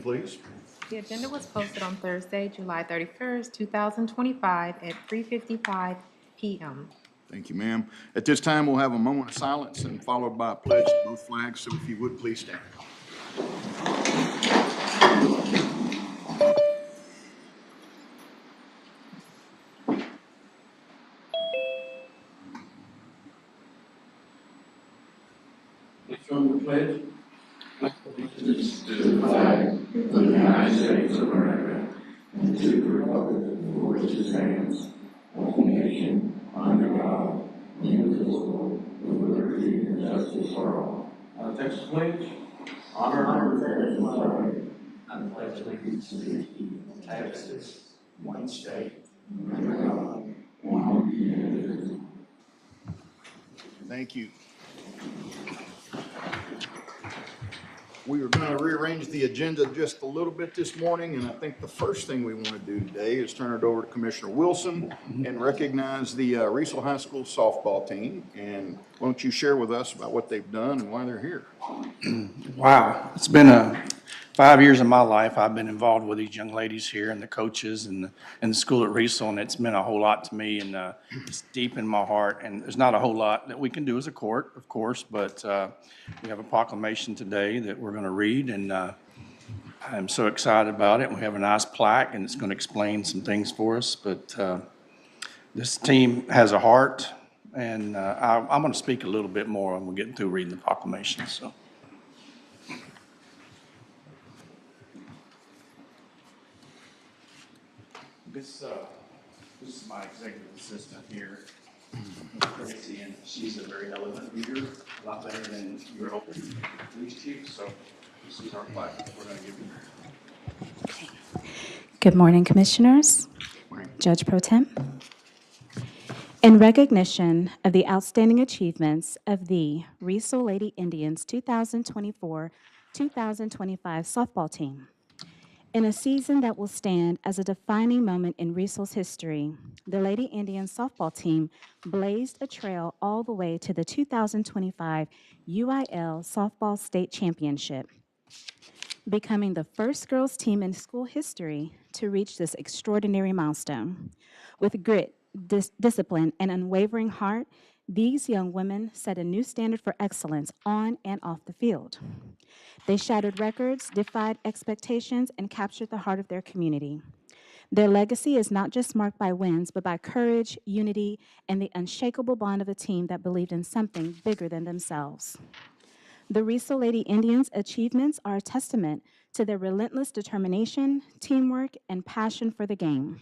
please. The agenda was posted on Thursday, July 31st, 2025 at 3:55 p.m. Thank you, ma'am. At this time, we'll have a moment of silence and followed by a pledge to both flags. So if you would, please stand. From the pledge, allegiance to the flag of the United States of America and to the republic for which it stands, one nation, under God, indivisible, with liberty and justice for all. Texas pledge. Honor the flag. I pledge allegiance to the Texas, one state, under God, one indivisible. Thank you. We are going to rearrange the agenda just a little bit this morning, and I think the first thing we want to do today is turn it over to Commissioner Wilson and recognize the Riesel High School softball team. And why don't you share with us about what they've done and why they're here? Wow, it's been 5 years of my life. I've been involved with these young ladies here and the coaches and the school at Riesel, and it's meant a whole lot to me, and it's deep in my heart. And there's not a whole lot that we can do as a court, of course, but we have a proclamation today that we're going to read, and I'm so excited about it. We have a nice plaque, and it's going to explain some things for us. But this team has a heart, and I'm going to speak a little bit more when we're getting through reading the proclamation. So. This is my executive assistant here, Tracy, and she's a very eloquent reader, a lot better than your open police chief. So this is our plaque we're going to give you. Good morning, Commissioners, Judge Pro Tem. In recognition of the outstanding achievements of the Riesel Lady Indians 2024-2025 softball team, in a season that will stand as a defining moment in Riesel's history, the Lady Indians softball team blazed a trail all the way to the 2025 UIL Softball State Championship, becoming the first girls team in school history to reach this extraordinary milestone. With grit, discipline, and unwavering heart, these young women set a new standard for excellence on and off the field. They shattered records, defied expectations, and captured the heart of their community. Their legacy is not just marked by wins, but by courage, unity, and the unshakable bond of a team that believed in something bigger than themselves. The Riesel Lady Indians' achievements are a testament to their relentless determination, teamwork, and passion for the game.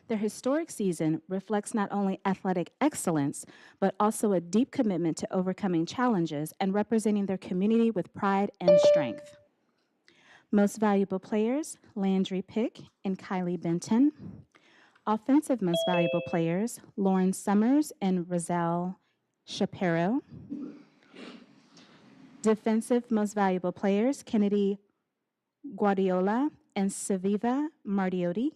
Their historic season reflects not only athletic excellence, but also a deep commitment to overcoming challenges and representing their community with pride and strength. Most valuable players, Landry Pick and Kylie Benton. Offensive most valuable players, Lauren Summers and Roselle Shapiro. Defensive most valuable players, Kennedy Guardiola and Saviva Martiotti.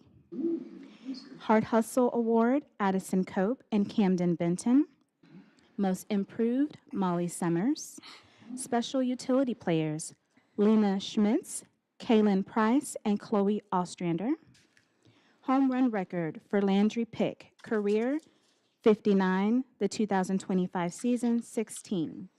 Hard Hustle Award, Addison Cope and Camden Benton. Most Improved, Molly Summers. Special Utility Players, Lena Schmitz, Kaylin Price, and Chloe Ostrander. Home Run Record for Landry Pick, career 59, the 2025 season 16.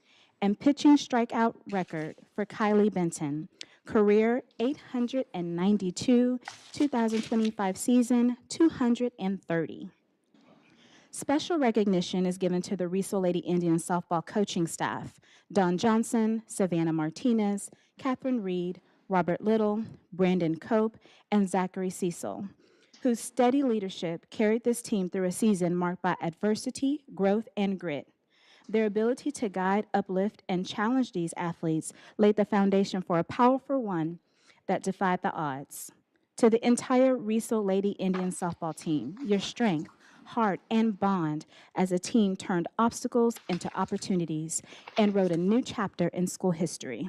And Pitching Strikeout Record for Kylie Benton, career 892, 2025 season 230. Special recognition is given to the Riesel Lady Indians softball coaching staff, Don Johnson, Savannah Martinez, Catherine Reed, Robert Little, Brandon Cope, and Zachary Cecil, whose steady leadership carried this team through a season marked by adversity, growth, and grit. Their ability to guide, uplift, and challenge these athletes laid the foundation for a powerful one that defied the odds. To the entire Riesel Lady Indian softball team, your strength, heart, and bond as a team turned obstacles into opportunities and wrote a new chapter in school history.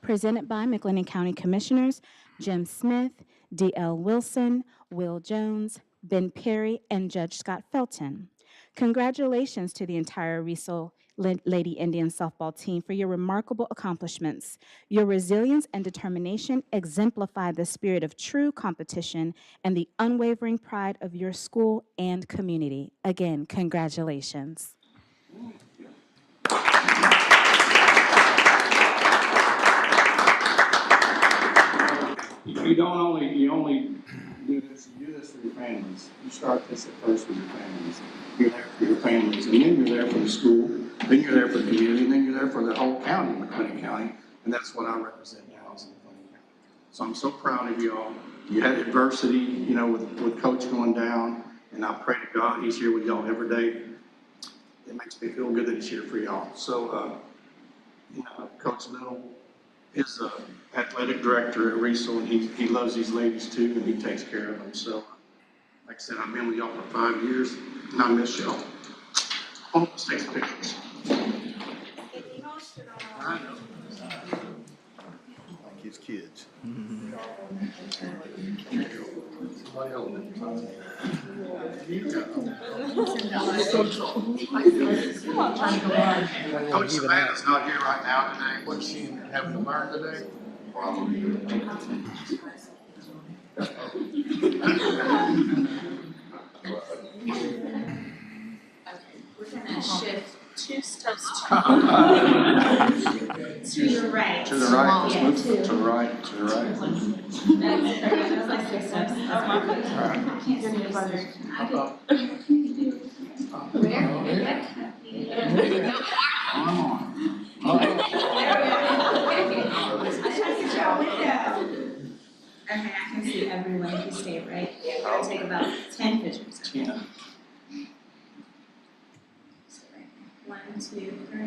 Presented by McLennan County Commissioners Jim Smith, D.L. Wilson, Will Jones, Ben Perry, and Judge Scott Felton. Congratulations to the entire Riesel Lady Indian softball team, for your remarkable accomplishments. Your resilience and determination exemplify the spirit of true competition and the unwavering pride of your school and community. Again, congratulations. You only do this, you do this for your families. You start this at first with your families. You're there for your families, and then you're there for the school, then you're there for the community, and then you're there for the whole county, McLean County, and that's what I represent now as McLean County. So I'm so proud of you all. You had adversity, you know, with Coach going down, and I pray to God he's here with y'all every day. It makes me feel good that he's here for y'all. So, you know, Coach Little is athletic director at Riesel, and he loves these ladies too, and he takes care of them. So, like I said, I've been with y'all for 5 years, and I miss y'all. Oh, let's take some pictures. I know. Like his kids. Coach Savannah's not here right now today. What's she having to learn today? Probably. We're gonna shift 2 steps to your right. To the right, let's move to the right, to the right. That's like 6 steps. That's my place. I can't see your butter. I Okay, I can see everyone if you stay right. We're gonna take about 10 pictures. Yeah. So, 1, 2, 3.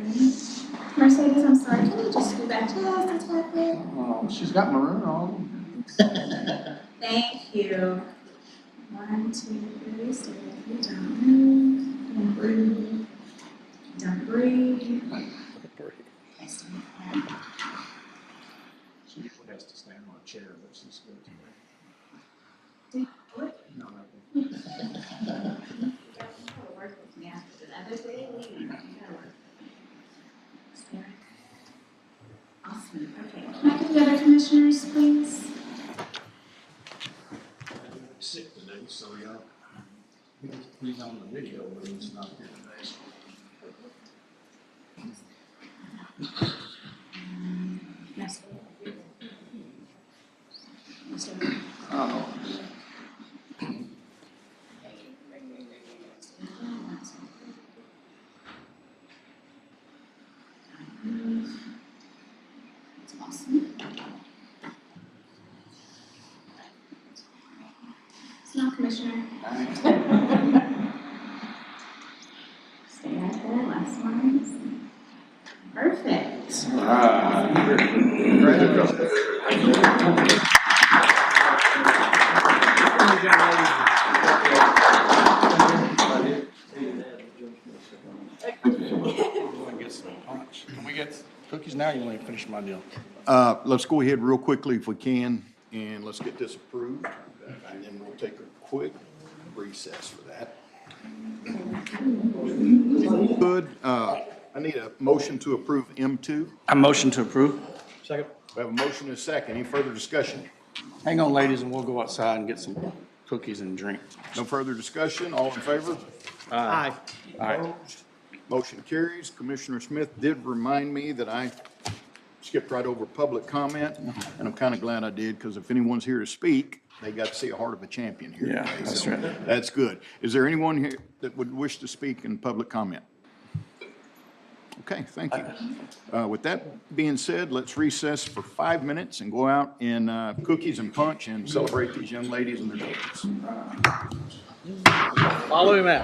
Mercedes, I'm sorry, can you just do that just a tad bit? Oh, she's got maroon on. Thank you. 1, 2, 3, stay with me, don't move, don't breathe. Don't breathe. Okay, stay with that. She usually has to stand on a chair, but she's good today. What? No, no. You gotta work with me after the other day, you gotta work. Stay right there. Awesome, okay. Can I get the other commissioners, please? Sick today, so he's on the video, but he's not here today. Yes. Oh. That's awesome. Smile, Commissioner. Stay right there, last one. Perfect. Can we get cookies now? You want to finish my deal? Let's go ahead real quickly if we can, and let's get this approved, and then we'll take a quick recess for that. Good, I need a motion to approve M2. I motion to approve. Second. We have a motion and a second. Any further discussion? Hang on, ladies, and we'll go outside and get some cookies and drink. No further discussion? All in favor? Aye. Aye. Opposed? Motion carries. Commissioner Smith did remind me that I skipped right over public comment, and I'm kind of glad I did, because if anyone's here to speak, they got to see a heart of a champion here Yeah, today. that's So right. That's good. Is there anyone here that would wish to speak in public comment? Okay, thank you. With that being said, let's recess for 5 minutes and go out and cookies and punch and celebrate these young ladies and their coaches. Follow him out.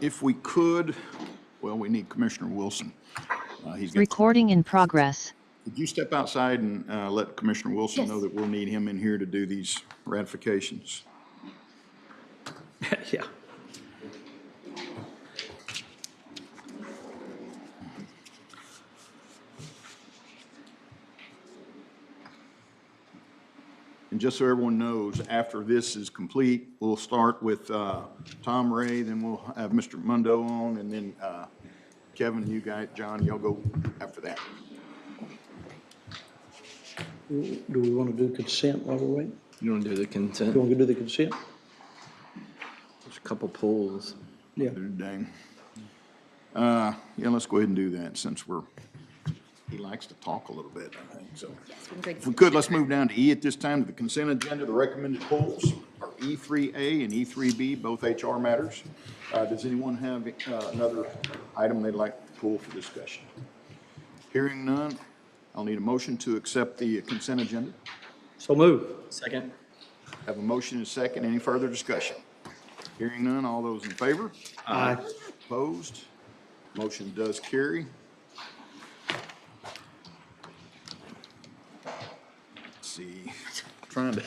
If we could, well, we need Commissioner Wilson. He's got. Recording in progress. Could you step outside and let Commissioner Wilson Yes. know that we'll need him in here to do these ratifications? Yeah. And just so everyone knows, after this is complete, we'll start with Tom Ray, then we'll have Mr. Mundo on, and then Kevin, you guys, John, y'all go after that. Do we want to do consent while we're waiting? You want to do the consent? Do you want to do the consent? There's a couple pulls. Yeah. Dang. Yeah, let's go ahead and do that since he likes to talk a little bit, I think, so. If we could, let's move down to E at this time, to the consent agenda. The recommended pulls are E3A and E3B, both HR matters. Does anyone have another item they'd like to pull for discussion? Hearing none, I'll need a motion to accept the consent agenda. So move. Second. Have a motion and a second. Any further discussion? Hearing none, all those in favor? Aye. Opposed? Motion does carry. Let's see, trying to,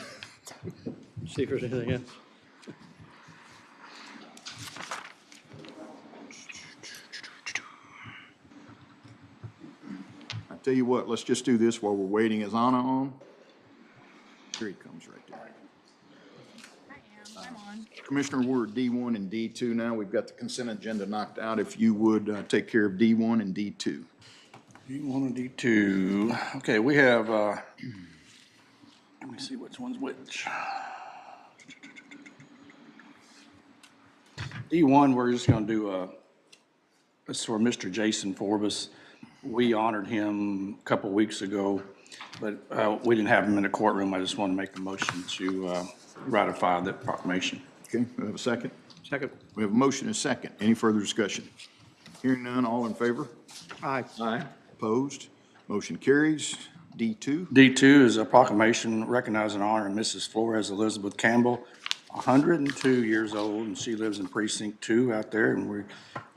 See if there's anything else. I tell you what, let's just do this while we're waiting. Is Anna on? Here he comes right there. I'm on. Commissioner, we're at D1 and D2 now. We've got the consent agenda knocked out. If you would take care of D1 and D2. D1 and D2. Okay, we have, let me see which one's which. D1, we're just going to do it's for Mr. Jason Forbes. We honored him a couple weeks ago, but we didn't have him in the courtroom. I just want to make a motion to ratify that proclamation. Okay, we have a second? Second. We have a motion and a second. Any further discussion? Hearing none, all in favor? Aye. Aye. Opposed? Motion carries. D2. D2 is a proclamation recognizing and honoring Mrs. Flores Elizabeth Campbell, 102 years old, and she lives in Precinct 2 out there, and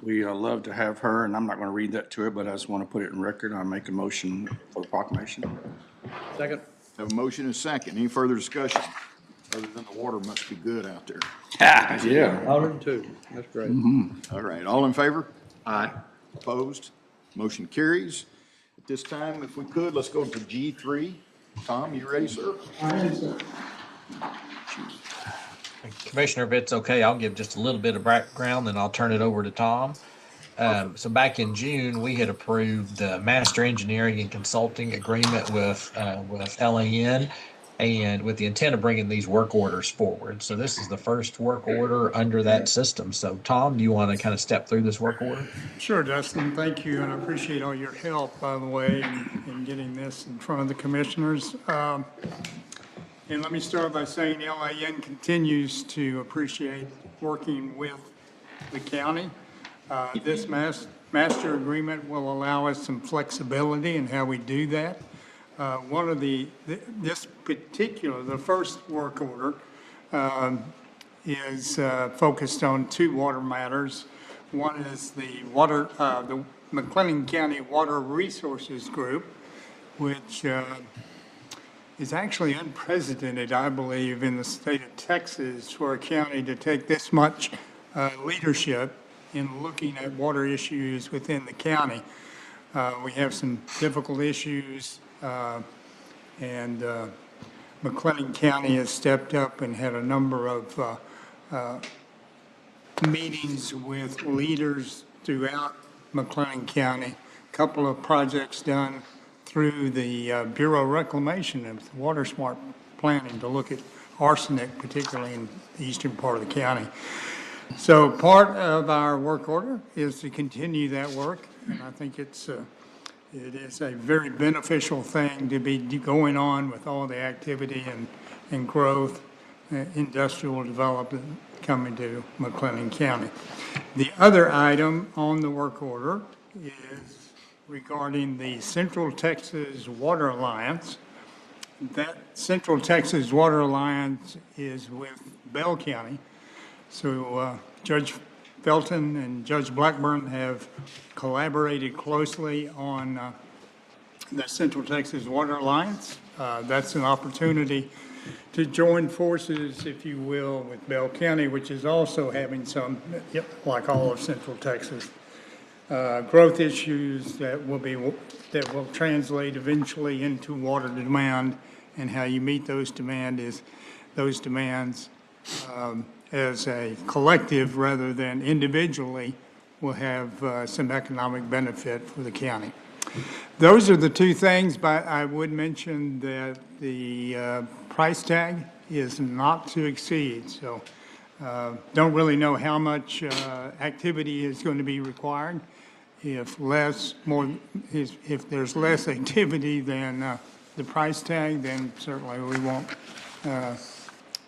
we love to have her, and I'm not going to read that to her, but I just want to put it in record. I make a motion for the proclamation. Second. Have a motion and a second. Any further discussion? Other than the water must be good out there. Yeah. 102. That's great. All right, all in favor? Aye. Opposed? Motion carries. At this time, if we could, let's go to G3. Tom, you ready, sir? Commissioner, if it's okay, I'll give just a little bit of background, then I'll turn it over to Tom. So back in June, we had approved the master engineering and consulting agreement with LAN, and with the intent of bringing these work orders forward. So this is the first work order under that system. So Tom, do you want to kind of step through this work order? Sure, Justin, thank you, and I appreciate all your help, by the way, in getting this in front of the commissioners. And let me start by saying LAN continues to appreciate working with the county. This master agreement will allow us some flexibility in how we do that. One of the first work order is focused on two water matters. One is the McLennan County Water Resources Group, which is actually unprecedented, I believe, in the state of Texas for a county to take this much leadership in looking at water issues within the county. We have some difficult issues, and McLennan County has stepped up and had a number of meetings with leaders throughout McLennan County. A couple of projects done through the Bureau of Reclamation and Water Smart Planning to look at arsenic, particularly in the eastern part of the county. So part of our work order is to continue that work, and I think it is a very beneficial thing to be going on with all the activity and growth, industrial development coming to McLennan County. The other item on the work order is regarding the Central Texas Water Alliance. That Central Texas Water Alliance is with Bell County. So Judge Felton and Judge Blackburn have collaborated closely on the Central Texas Water Alliance. That's an opportunity to join forces, if you will, with Bell County, which is also having some, like all of Central Texas, growth issues that will translate eventually into water demand, and how you meet those demands as a collective rather than individually will have some economic benefit for the county. Those are the two things, but I would mention that the price tag is not to exceed. So don't really know how much activity is going to be required. If there's less activity than the price tag, then certainly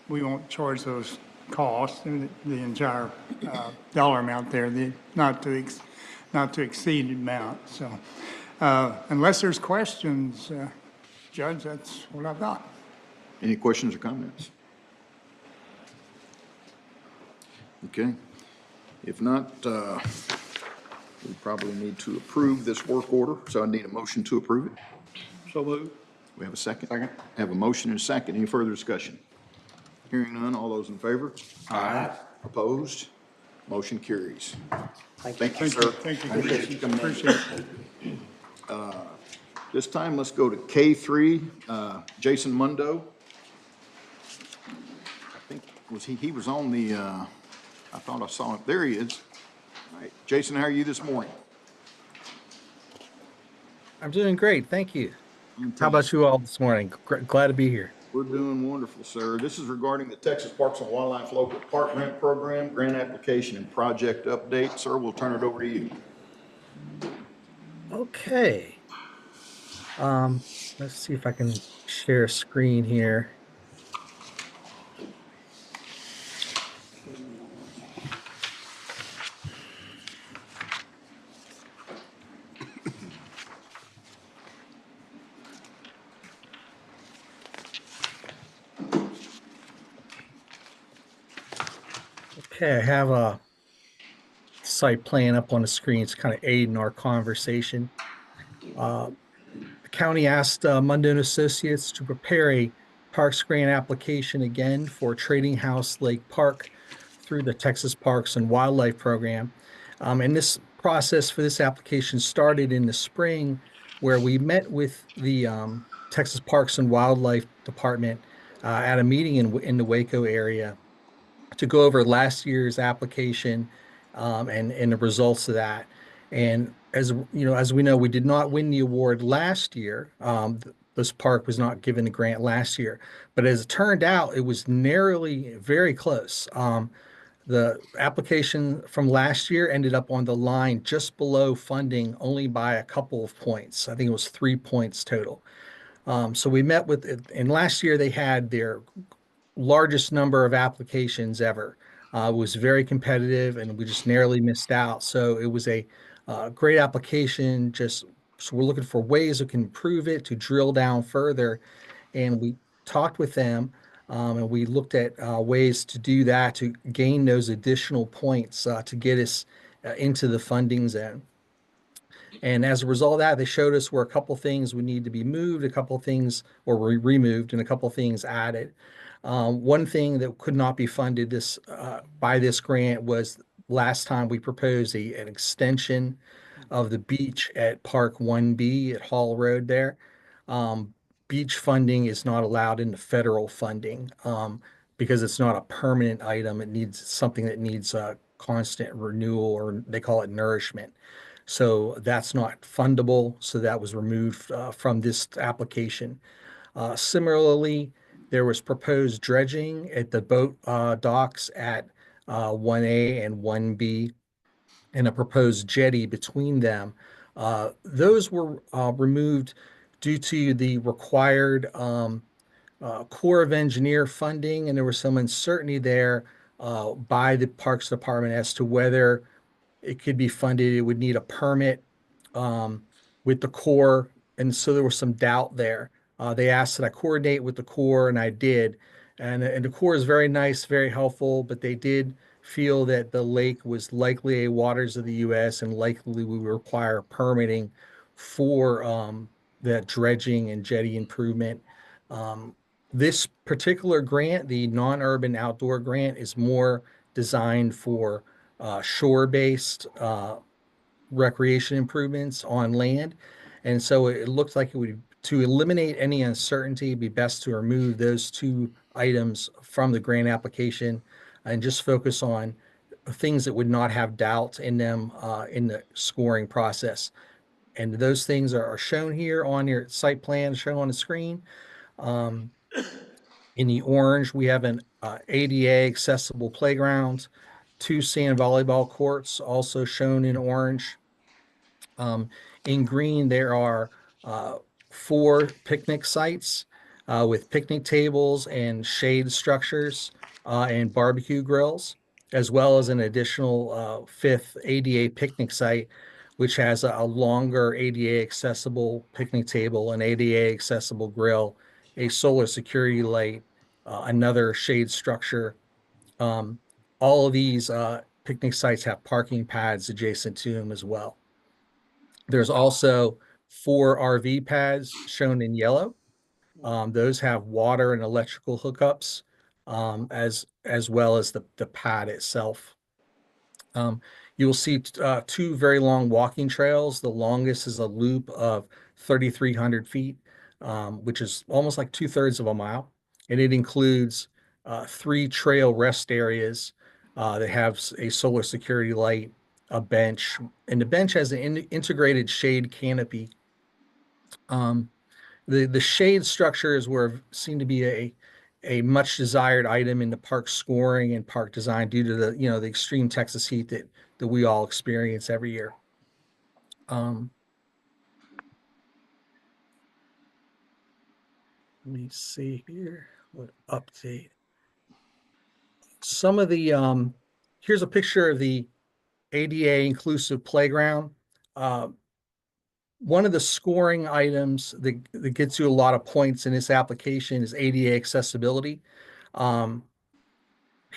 we won't charge those costs and the entire dollar amount there, the not to exceed amount. So unless there's questions, Judge, that's what I've got. Any questions or comments? Okay. If not, we probably need to approve this work order, so I need a motion to approve it. So moved. We have a second? Second. Have a motion and a second. Any further discussion? Hearing none, all those in favor? Aye. Opposed? Motion carries. Thank you, sir. Thank you, Appreciate you coming in. Appreciate it. This time, let's go to K3, Jason Mundo. I think, he was on the, I thought I saw him. There he is. All right, Jason, how are you this morning? I'm doing great, thank you. How about you all this morning? Glad to be here. We're doing wonderful, sir. This is regarding the Texas Parks and Wildlife Local Park Grant Program, grant application and project update. Sir, we'll turn it over to you. Okay. Let's see if I can share a screen here. Okay, I have a site plan up on the screen. It's kind of aiding our conversation. The county asked Mundo and Associates to prepare a Parks Grant application again for Trading House Lake Park through the Texas Parks and Wildlife Program. And this process for this application started in the spring, where we met with the Texas Parks and Wildlife Department at a meeting in the Waco area to go over last year's application and the results of that. And as you know, as we know, we did not win the award last year. This park was not given the grant last year, but as it turned out, it was narrowly very close. The application from last year ended up on the line just below funding only by a couple of points. I think it was 3 points total. So we met with, and last year they had their largest number of applications ever. It was very competitive and we just narrowly missed out. So it was a great application. So we're looking for ways we can improve it, to drill down further. And we talked with them and we looked at ways to do that, to gain those additional points to get us into the funding zone. And as a result of that, they showed us where a couple things would need to be moved, a couple things or removed, and a couple things added. One thing that could not be funded by this grant was last time we proposed an extension of the beach at Park 1B at Hall Road there. Beach funding is not allowed in the federal funding because it's not a permanent item. It needs something that needs constant renewal, or they call it nourishment. So that's not fundable. So that was removed from this application. Similarly, there was proposed dredging at the boat docks at 1A and 1B, and a proposed jetty between them. Those were removed due to the required Corps of Engineer funding, and there was some uncertainty there by the Parks Department as to whether it could be funded. It would need a permit with the Corps, and so there was some doubt there. They asked that I coordinate with the Corps, and I did. And the Corps is very nice, very helpful, but they did feel that the lake was likely a waters of the U.S. and likely would require permitting for that dredging and jetty improvement. This particular grant, the non-urban outdoor grant, is more designed for shore-based recreation improvements on land. And so it looked like it would, to eliminate any uncertainty, it'd be best to remove those two items from the grant application and just focus on things that would not have doubt in them in the scoring process. And those things are shown here on your site plan, shown on the screen. In the orange, we have an ADA accessible playground, 2 sand volleyball courts, also shown in orange. In green, there are 4 picnic sites with picnic tables and shade structures and barbecue grills, as well as an additional 5th ADA picnic site, which has a longer ADA accessible picnic table, an ADA accessible grill, a solar security light, another shade structure. Um, all of these picnic sites have parking pads adjacent to them as well. There's also 4 RV pads shown in yellow. Those have water and electrical hookups, as well as the pad itself. You will see 2 very long walking trails. The longest is a loop of 3,300 feet, which is almost like 2/3 of a mile. And it includes 3 trail rest areas that have a solar security light, a bench, and the bench has an integrated shade canopy. Um, the shade structures were seem to be a much desired item in the park scoring and park design due to the extreme Texas heat that we all experience every year. Let me see here. What update? Some of the here's a picture of the ADA inclusive playground. Uh, One of the scoring items that gets you a lot of points in this application is ADA accessibility. Um,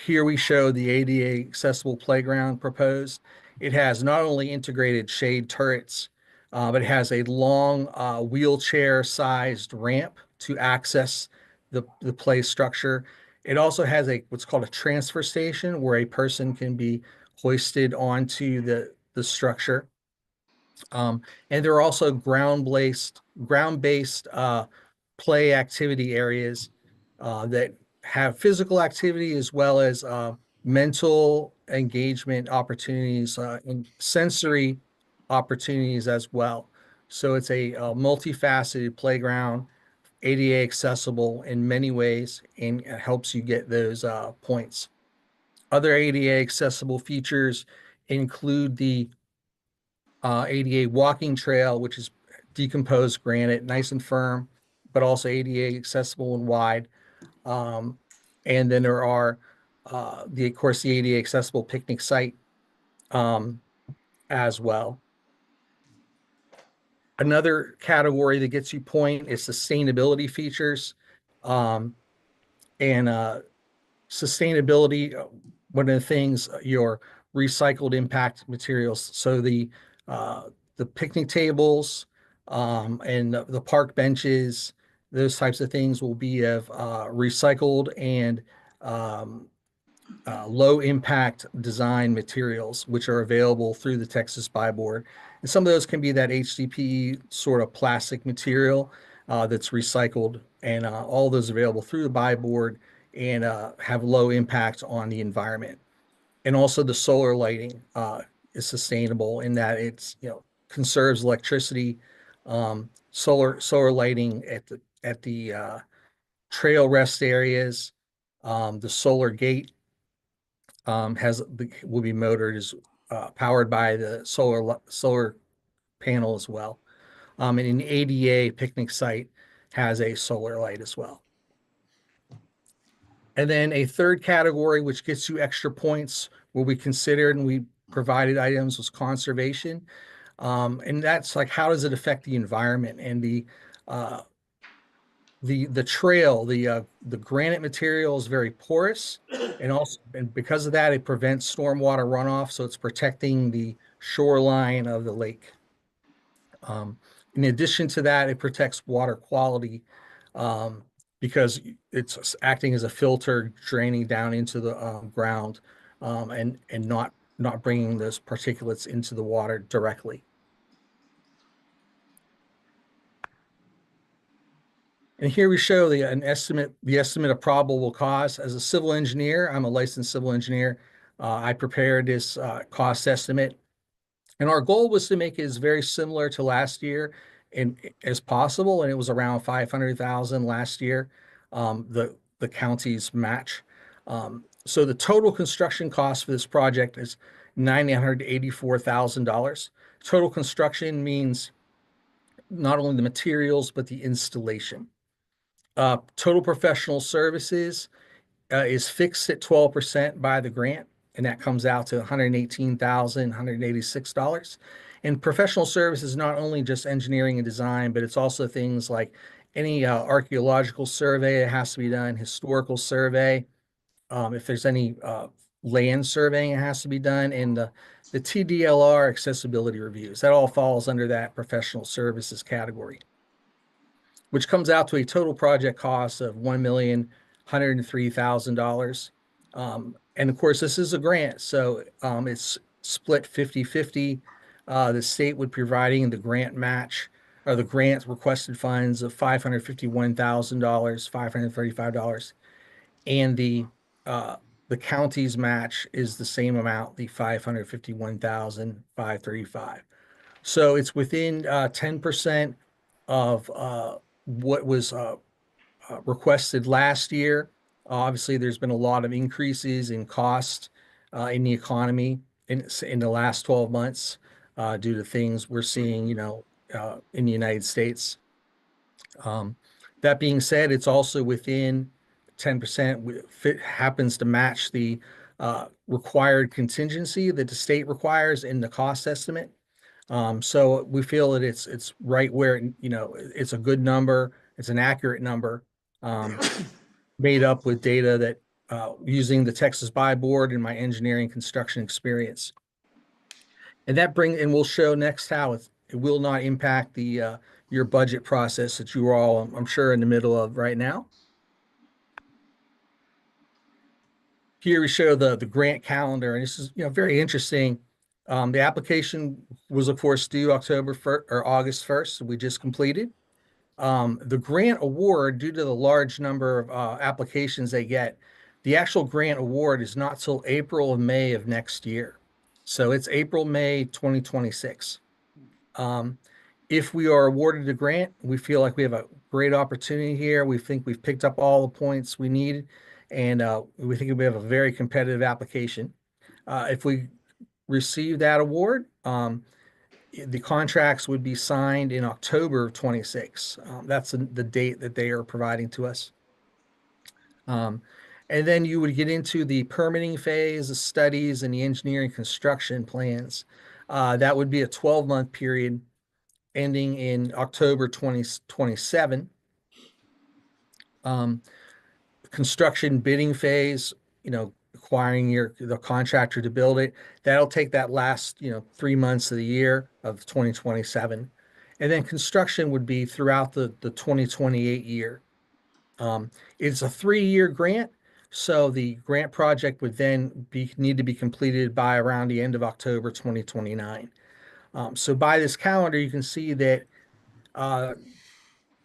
Here we show the ADA accessible playground proposed. It has not only integrated shade turrets, but it has a long wheelchair-sized ramp to access the play structure. It also has what's called a transfer station where a person can be hoisted onto the structure. And there are also ground-based play activity areas that have physical activity as well as mental engagement opportunities and sensory opportunities as well. So it's a multifaceted playground, ADA accessible in many ways, and it helps you get those points. Other ADA accessible features include the ADA walking trail, which is decomposed granite, nice and firm, but also ADA accessible and wide. And then there are of course, the ADA accessible picnic site as well. Another category that gets you point is sustainability features. And sustainability, one of the things, your recycled impact materials. So the picnic tables and the park benches, those types of things will be of recycled and low impact design materials, which are available through the Texas Buy Board. And some of those can be that HDPE sort of plastic material that's recycled, and all those available through the Buy Board and have low impact on the environment. And also the solar lighting is sustainable in that it's, conserves electricity. Solar lighting at the trail rest areas, the solar gate will be motored, is powered by the solar panel as well. And an ADA picnic site has a solar light as well. And then a third category, which gets you extra points, where we considered and we provided items, was conservation. And that's like, how does it affect the environment? And the trail, the granite material is very porous, and because of that, it prevents stormwater runoff, so it's protecting the shoreline of the lake. In addition to that, it protects water quality um, because it's acting as a filter draining down into the ground and not bringing those particulates into the water directly. And here we show the estimate of probable cost. As a civil engineer, I'm a licensed civil engineer. I prepared this cost estimate. And our goal was to make it as very similar to last year and as possible. And it was around 500,000 last year, the county's match. So the total construction cost for this project is $984,000. Total construction means not only the materials, but the installation. Total professional services is fixed at 12% by the grant, and that comes out to $118,186. And professional services is not only just engineering and design, but it's also things like any archaeological survey that has to be done, historical survey, if there's any land surveying that has to be done, and the TDLR accessibility reviews. That all falls under that professional services category, which comes out to a total project cost of $1,103,000. And of course, this is a grant, so it's split 50-50. The state would be providing the grant match or the grant requested funds of $551,000, $535, and the county's match is the same amount, the $551,535. So it's within 10% of what was requested last year. Obviously, there's been a lot of increases in cost in the economy in the last 12 months due to things we're seeing, in the United States. That being said, it's also within 10%. If it happens to match the required contingency that the state requires in the cost estimate. So we feel that it's right where, it's a good number. It's an accurate number, made up with data that using the Texas Buy Board and my engineering construction experience. And we'll show next how it will not impact the your budget process that you are all, I'm sure, in the middle of right now. Here we show the grant calendar, and this is very interesting. The application was, of course, due October 1st or August 1st. We just completed. The grant award, due to the large number of applications they get, the actual grant award is not till April or May of next year. So it's April, May 2026. If we are awarded a grant, we feel like we have a great opportunity here. We think we've picked up all the points we need, and we think we have a very competitive application. If we receive that award, the contracts would be signed in October of 26. That's the date that they are providing to us. And then you would get into the permitting phase, the studies, and the engineering construction plans. That would be a 12-month period ending in October 2027. Construction bidding phase, acquiring the contractor to build it. That'll take that last, 3 months of the year of 2027. And then construction would be throughout the 2028 year. It's a 3-year grant. So the grant project would then need to be completed by around the end of October 2029. So by this calendar, you can see that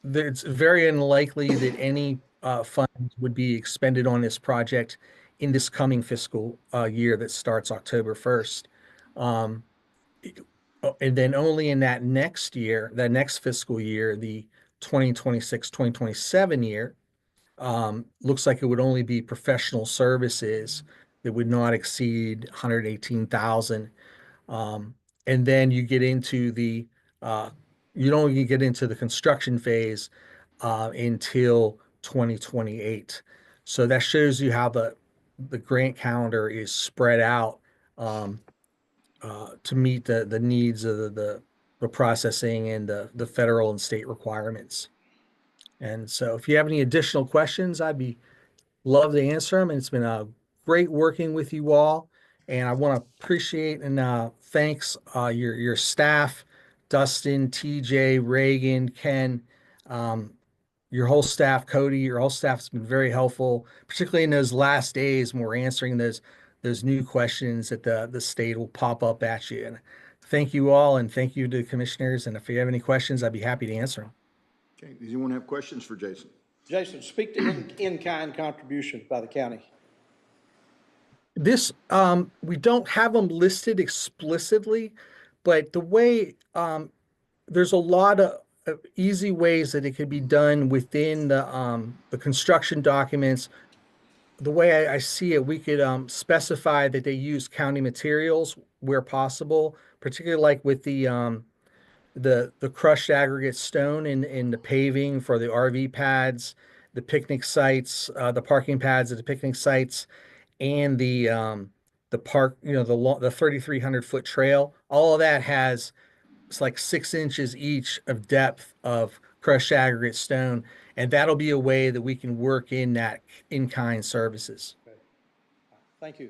it's very unlikely that any funds would be expended on this project in this coming fiscal year that starts October 1st. And then only in that next year, that next fiscal year, the 2026, 2027 year, looks like it would only be professional services that would not exceed 118,000. And then you get into you don't even get into the construction phase until 2028. So that shows you how the grant calendar is spread out to meet the needs of the processing and the federal and state requirements. And so if you have any additional questions, love to answer them. And it's been great working with you all. And I want to appreciate and thanks your staff, Dustin, TJ, Reagan, Ken, um, your whole staff, Cody, your whole staff's been very helpful, particularly in those last days when we're answering those new questions that the state will pop up at you. And thank you all, and thank you to the commissioners. And if you have any questions, I'd be happy to answer them. Okay, does anyone have questions for Jason? Jason, speak to in-kind contributions by the county. This, we don't have them listed explicitly, but the way, there's a lot of easy ways that it could be done within the construction documents. The way I see it, we could specify that they use county materials where possible, particularly like with the crushed aggregate stone in the paving for the RV pads, the picnic sites, the parking pads at the picnic sites, and the park, the 3,300-foot trail. All of that has, it's like 6 inches each of depth of crushed aggregate stone, and that'll be a way that we can work in that in-kind services. Thank you.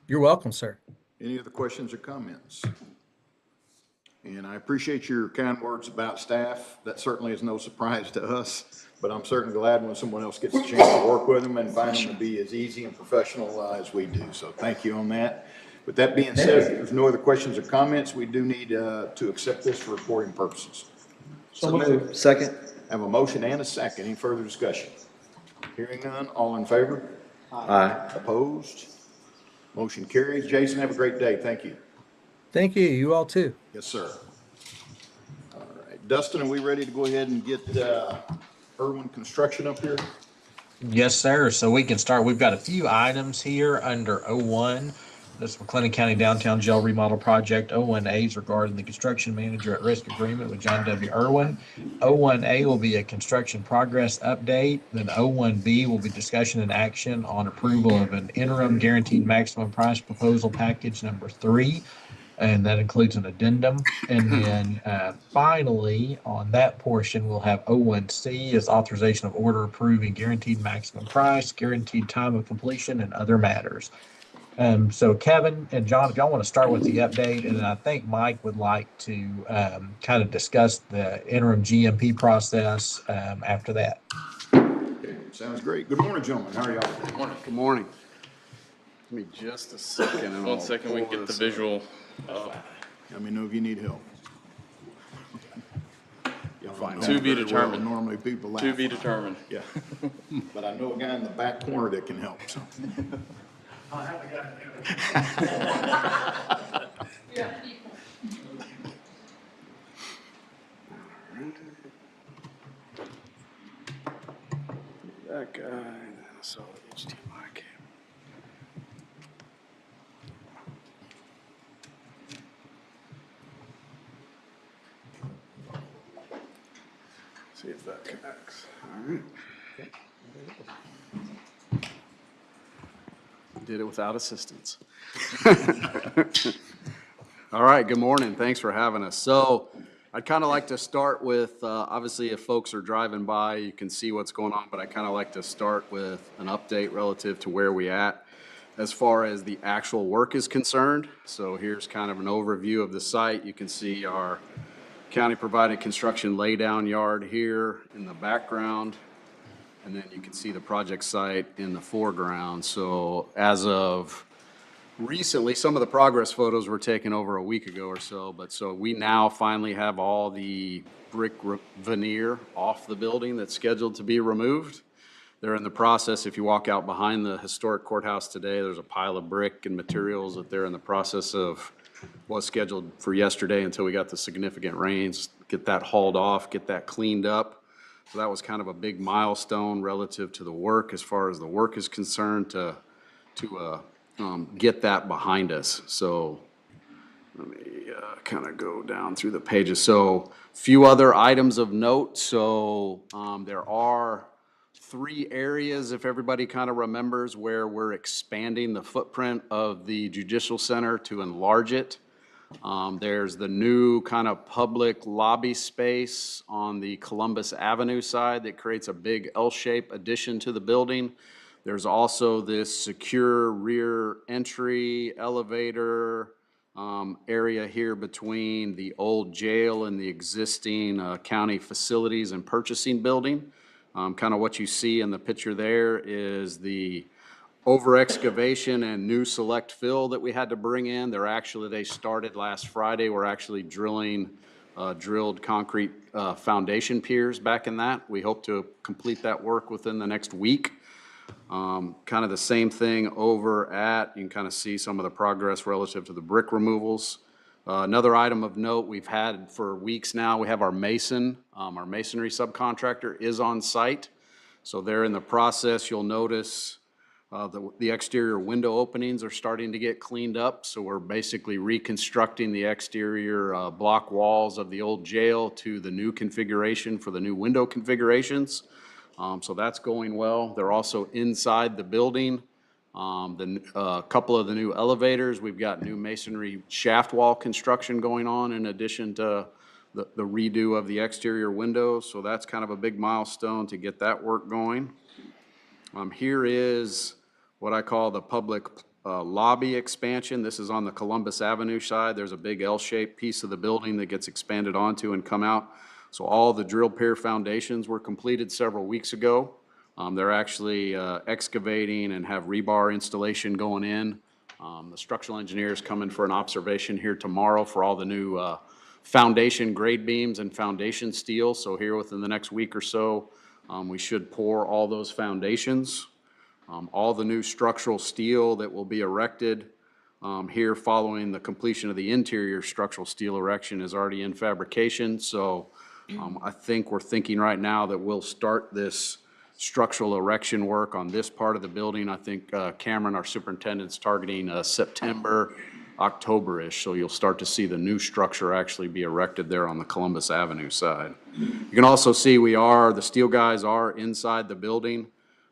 You're welcome, sir. Any other questions or comments? And I appreciate your kind words about staff. That certainly is no surprise to us, but I'm certainly glad when someone else gets a chance to work with them and find them to be as easy and professional as we do. So thank you on that. With that being said, if there's no other questions or comments, we do need to accept this for reporting purposes. So moved. Second. I have a motion and a second. Any further discussion? Hearing none, all in favor? Aye. Opposed? Motion carries. Jason, have a great day. Thank you. Thank you. You all too. Yes, sir. All right, Dustin, are we ready to go ahead and get Irwin Construction up here? Yes, sir. So we can start. We've got a few items here under O1. This McLennan County Downtown Jail Remodel Project. O1A is regarding the construction manager at risk agreement with John W. Irwin. O1A will be a construction progress update. Then O1B will be discussion and action on approval of an interim guaranteed maximum price proposal package number 3. And that includes an addendum. And then finally, on that portion, we'll have O1C as authorization of order approving guaranteed maximum price, guaranteed time of completion, and other matters. So Kevin and John, if y'all want to start with the update, and then I think Mike would like to kind of discuss the interim GMP process after that. Okay, sounds great. Good morning, gentlemen. How are y'all today? Good morning. Give me just a second. And One second, we can get the visual up. Let me know if you need help. Y'all Fine. know To be very determined. well, normally people laugh. To be determined. Yeah, but I know a guy in the back corner that can help, so. That guy, and then a solid HDMI cable. See if that connects. All right. Did it without assistance. All right, good morning. Thanks for having us. So I'd kind of like to start with, obviously, if folks are driving by, you can see what's going on, but I kind of like to start with an update relative to where we at as far as the actual work is concerned. So here's kind of an overview of the site. You can see our county-provided construction laydown yard here in the background. And then you can see the project site in the foreground. So as of recently, some of the progress photos were taken over a week ago or so, but so we now finally have all the brick veneer off the building that's scheduled to be removed. They're in the process. If you walk out behind the historic courthouse today, there's a pile of brick and materials that they're in the process of, was scheduled for yesterday until we got the significant rains, get that hauled off, get that cleaned up. So that was kind of a big milestone relative to the work, as far as the work is concerned, to get that behind us. So let me kind of go down through the pages. So few other items of note. So there are 3 areas, if everybody kind of remembers, where we're expanding the footprint of the Judicial Center to enlarge it. There's the new kind of public lobby space on the Columbus Avenue side that creates a big L-shaped addition to the building. There's also this secure rear entry elevator area here between the old jail and the existing county facilities and purchasing building. Kind of what you see in the picture there is the over excavation and new select fill that we had to bring in. They started last Friday. We're actually drilled concrete foundation piers back in that. We hope to complete that work within the next week. Kind of the same thing over at, you can kind of see some of the progress relative to the brick removals. Another item of note we've had for weeks now, we have our masonry subcontractor is on site. So they're in the process. You'll notice the exterior window openings are starting to get cleaned up. So we're basically reconstructing the exterior block walls of the old jail to the new configuration for the new window configurations. So that's going well. They're also inside the building. A couple of the new elevators, we've got new masonry shaft wall construction going on in addition to the redo of the exterior windows. So that's kind of a big milestone to get that work going. Here is what I call the public lobby expansion. This is on the Columbus Avenue side. There's a big L-shaped piece of the building that gets expanded onto and come out. So all the drill pier foundations were completed several weeks ago. They're actually excavating and have rebar installation going in. The structural engineer's coming for an observation here tomorrow for all the new foundation grade beams and foundation steel. So here within the next week or so, we should pour all those foundations. All the new structural steel that will be erected here following the completion of the interior structural steel erection is already in fabrication. So I think we're thinking right now that we'll start this structural erection work on this part of the building. I think Cameron, our superintendent's targeting September, October-ish. So you'll start to see the new structure actually be erected there on the Columbus Avenue side. You can also see the steel guys are inside the building.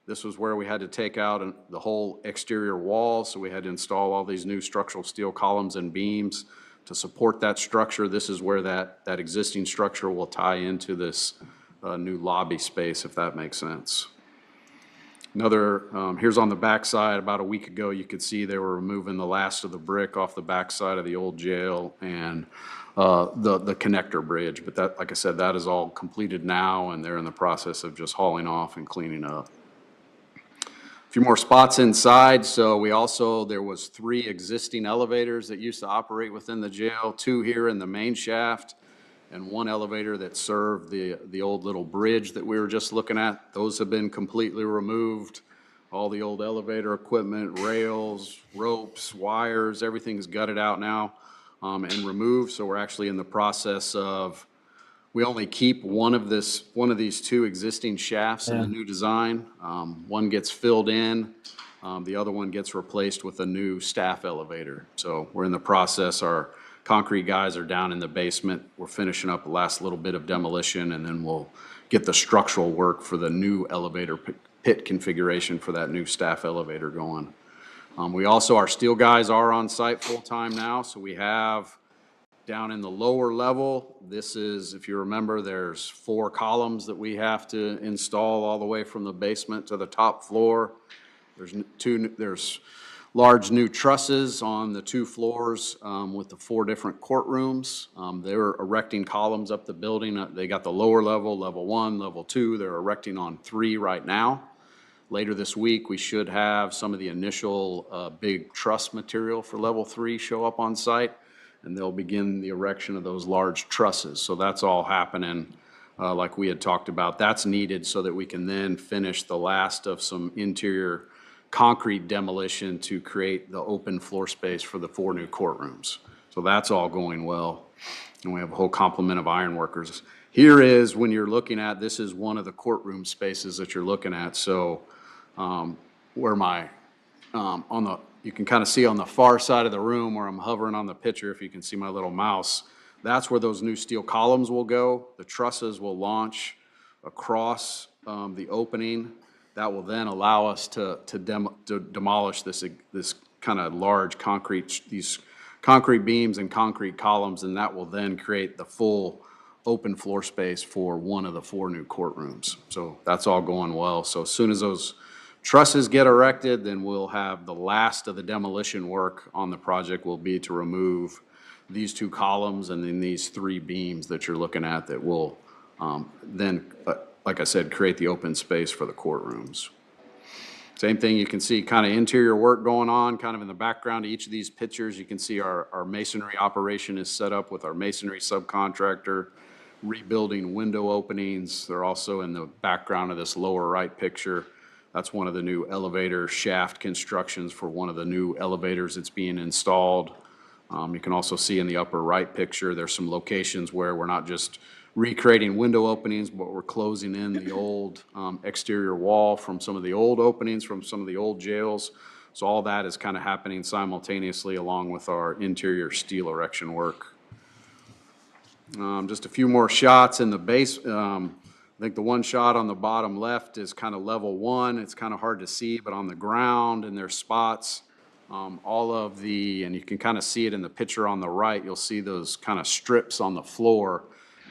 This was where we had to take out the whole exterior wall, so we had to install all these new structural steel columns and beams to support that structure. This is where that existing structure will tie into this new lobby space, if that makes sense. Here's on the back side, about a week ago, you could see they were removing the last of the brick off the back side of the old jail and the connector bridge. But that, like I said, that is all completed now, and they're in the process of just hauling off and cleaning up. A few more spots inside. So there was 3 existing elevators that used to operate within the jail, 2 here in the main shaft, and 1 elevator that served the old little bridge that we were just looking at. Those have been completely removed. All the old elevator equipment, rails, ropes, wires, everything's gutted out now and removed. So we're actually in the process of, we only keep one of these 2 existing shafts in the new design. One gets filled in, the other one gets replaced with a new staff elevator. So we're in the process. Our concrete guys are down in the basement. We're finishing up the last little bit of demolition, and then we'll get the structural work for the new elevator pit configuration for that new staff elevator going. Our steel guys are on site full-time now, so we have down in the lower level, this is, if you remember, there's 4 columns that we have to install all the way from the basement to the top floor. There's large new trusses on the 2 floors with the 4 different courtrooms. They're erecting columns up the building. They got the lower level, level 1, level 2. They're erecting on 3 right now. Later this week, we should have some of the initial big truss material for level 3 show up on site, and they'll begin the erection of those large trusses. So that's all happening like we had talked about. That's needed so that we can then finish the last of some interior concrete demolition to create the open floor space for the 4 new courtrooms. So that's all going well. And we have a whole complement of iron workers. Here is, when you're looking at, this is one of the courtroom spaces that you're looking at. So where you can kind of see on the far side of the room where I'm hovering on the picture, if you can see my little mouse, that's where those new steel columns will go. The trusses will launch across the opening. That will then allow us to demolish this kind of large concrete, these concrete beams and concrete columns, and that will then create the full open floor space for one of the 4 new courtrooms. So that's all going well. So as soon as those trusses get erected, then we'll have the last of the demolition work on the project will be to remove these 2 columns and then these 3 beams that you're looking at that will then, like I said, create the open space for the courtrooms. Same thing, you can see kind of interior work going on, kind of in the background of each of these pictures. You can see our masonry operation is set up with our masonry subcontractor, rebuilding window openings. They're also in the background of this lower right picture. That's one of the new elevator shaft constructions for one of the new elevators that's being installed. You can also see in the upper right picture, there's some locations where we're not just recreating window openings, but we're closing in the old exterior wall from some of the old openings from some of the old jails. So all that is kind of happening simultaneously along with our interior steel erection work. Just a few more shots in the base. I think the one shot on the bottom left is kind of level 1. It's kind of hard to see, but on the ground and there's spots. All of the, and you can kind of see it in the picture on the right, you'll see those kind of strips on the floor.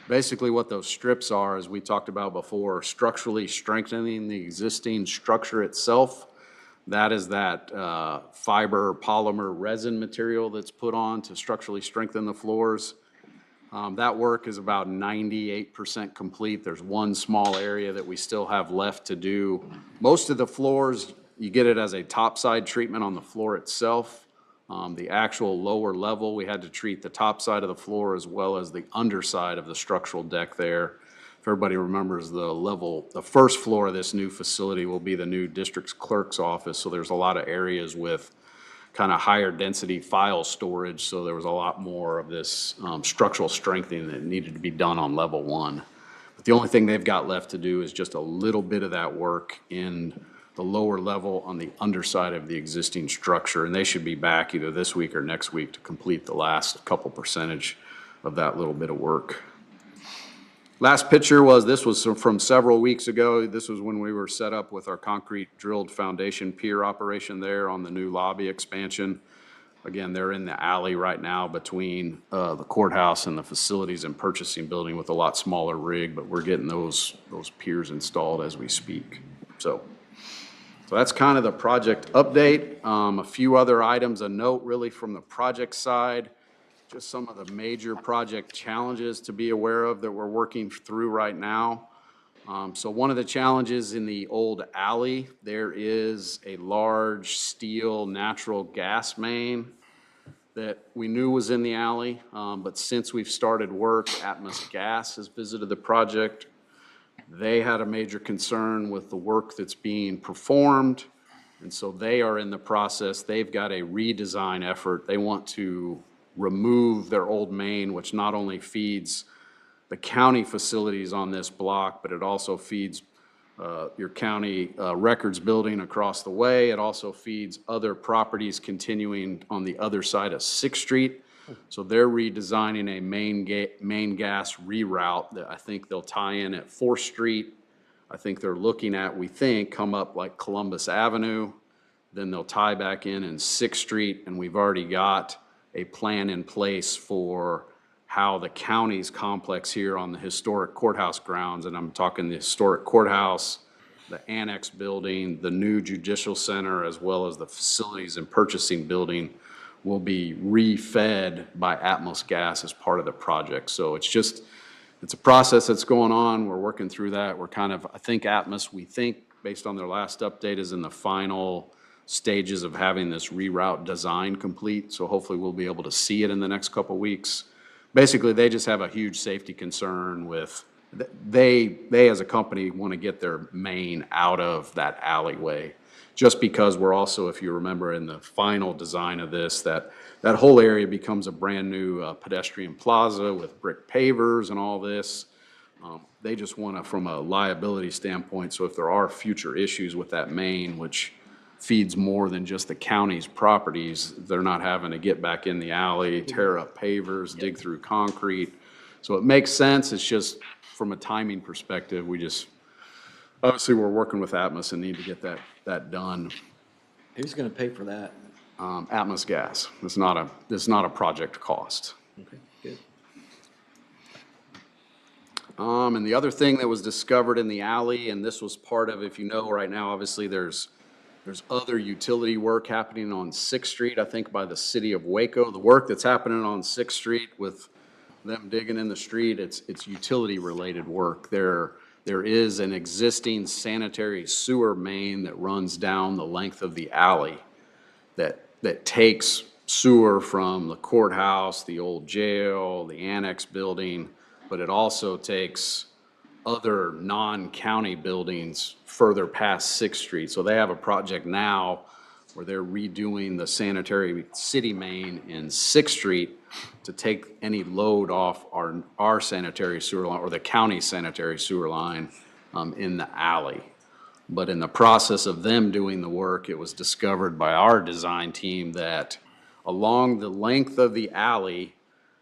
Basically what those strips are, as we talked about before, structurally strengthening the existing structure itself. That is that fiber polymer resin material that's put on to structurally strengthen the floors. That work is about 98% complete. There's one small area that we still have left to do. Most of the floors, you get it as a topside treatment on the floor itself. The actual lower level, we had to treat the top side of the floor as well as the underside of the structural deck there. If everybody remembers the first floor of this new facility will be the new district's clerk's office. So there's a lot of areas with kind of higher density file storage. So there was a lot more of this structural strengthening that needed to be done on level 1. But the only thing they've got left to do is just a little bit of that work in the lower level on the underside of the existing structure, and they should be back either this week or next week to complete the last couple percentage of that little bit of work. Last picture this was from several weeks ago. This was when we were set up with our concrete drilled foundation pier operation there on the new lobby expansion. Again, they're in the alley right now between the courthouse and the facilities and purchasing building with a lot smaller rig, but we're getting those piers installed as we speak. So that's kind of the project update. A few other items of note really from the project side, just some of the major project challenges to be aware of that we're working through right now. So one of the challenges in the old alley, there is a large steel natural gas main that we knew was in the alley, but since we've started work, Atmos Gas has visited the project. They had a major concern with the work that's being performed, and so they are in the process. They've got a redesign effort. They want to remove their old main, which not only feeds the county facilities on this block, but it also feeds your county records building across the way. It also feeds other properties continuing on the other side of 6th Street. So they're redesigning a main gas reroute that I think they'll tie in at 4th Street. I think they're looking at, we think, come up like Columbus Avenue. Then they'll tie back in 6th Street, and we've already got a plan in place for how the county's complex here on the historic courthouse grounds, and I'm talking the historic courthouse, the annex building, the new judicial center, as well as the facilities and purchasing building will be re-fed by Atmos Gas as part of the project. So it's a process that's going on. We're working through that. We're kind of, I think Atmos, we think, based on their last update, is in the final stages of having this reroute design complete. So hopefully we'll be able to see it in the next couple weeks. Basically, they just have a huge safety concern with, they as a company want to get their main out of that alleyway. Just because we're also, if you remember in the final design of this, that whole area becomes a brand new pedestrian plaza with brick pavers and all this. They just want to, from a liability standpoint, so if there are future issues with that main, which feeds more than just the county's properties, they're not having to get back in the alley, tear up pavers, dig through concrete. So it makes sense. It's just from a timing perspective, obviously we're working with Atmos and need to get that done. Who's gonna pay for that? Atmos gas. It's not a project cost. Okay, good. And the other thing that was discovered in the alley, and this was part of, if you know, right now, obviously, there's other utility work happening on Sixth Street, I think by the city of Waco. The work that's happening on Sixth Street with them digging in the street, it's utility-related work. There is an existing sanitary sewer main that runs down the length of the alley that takes sewer from the courthouse, the old jail, the annex building, but it also takes other non-county buildings further past Sixth Street. So they have a project now where they're redoing the sanitary city main in Sixth Street to take any load off our sanitary sewer line, or the county sanitary sewer line, in the alley. But in the process of them doing the work, it was discovered by our design team that along the length of the alley,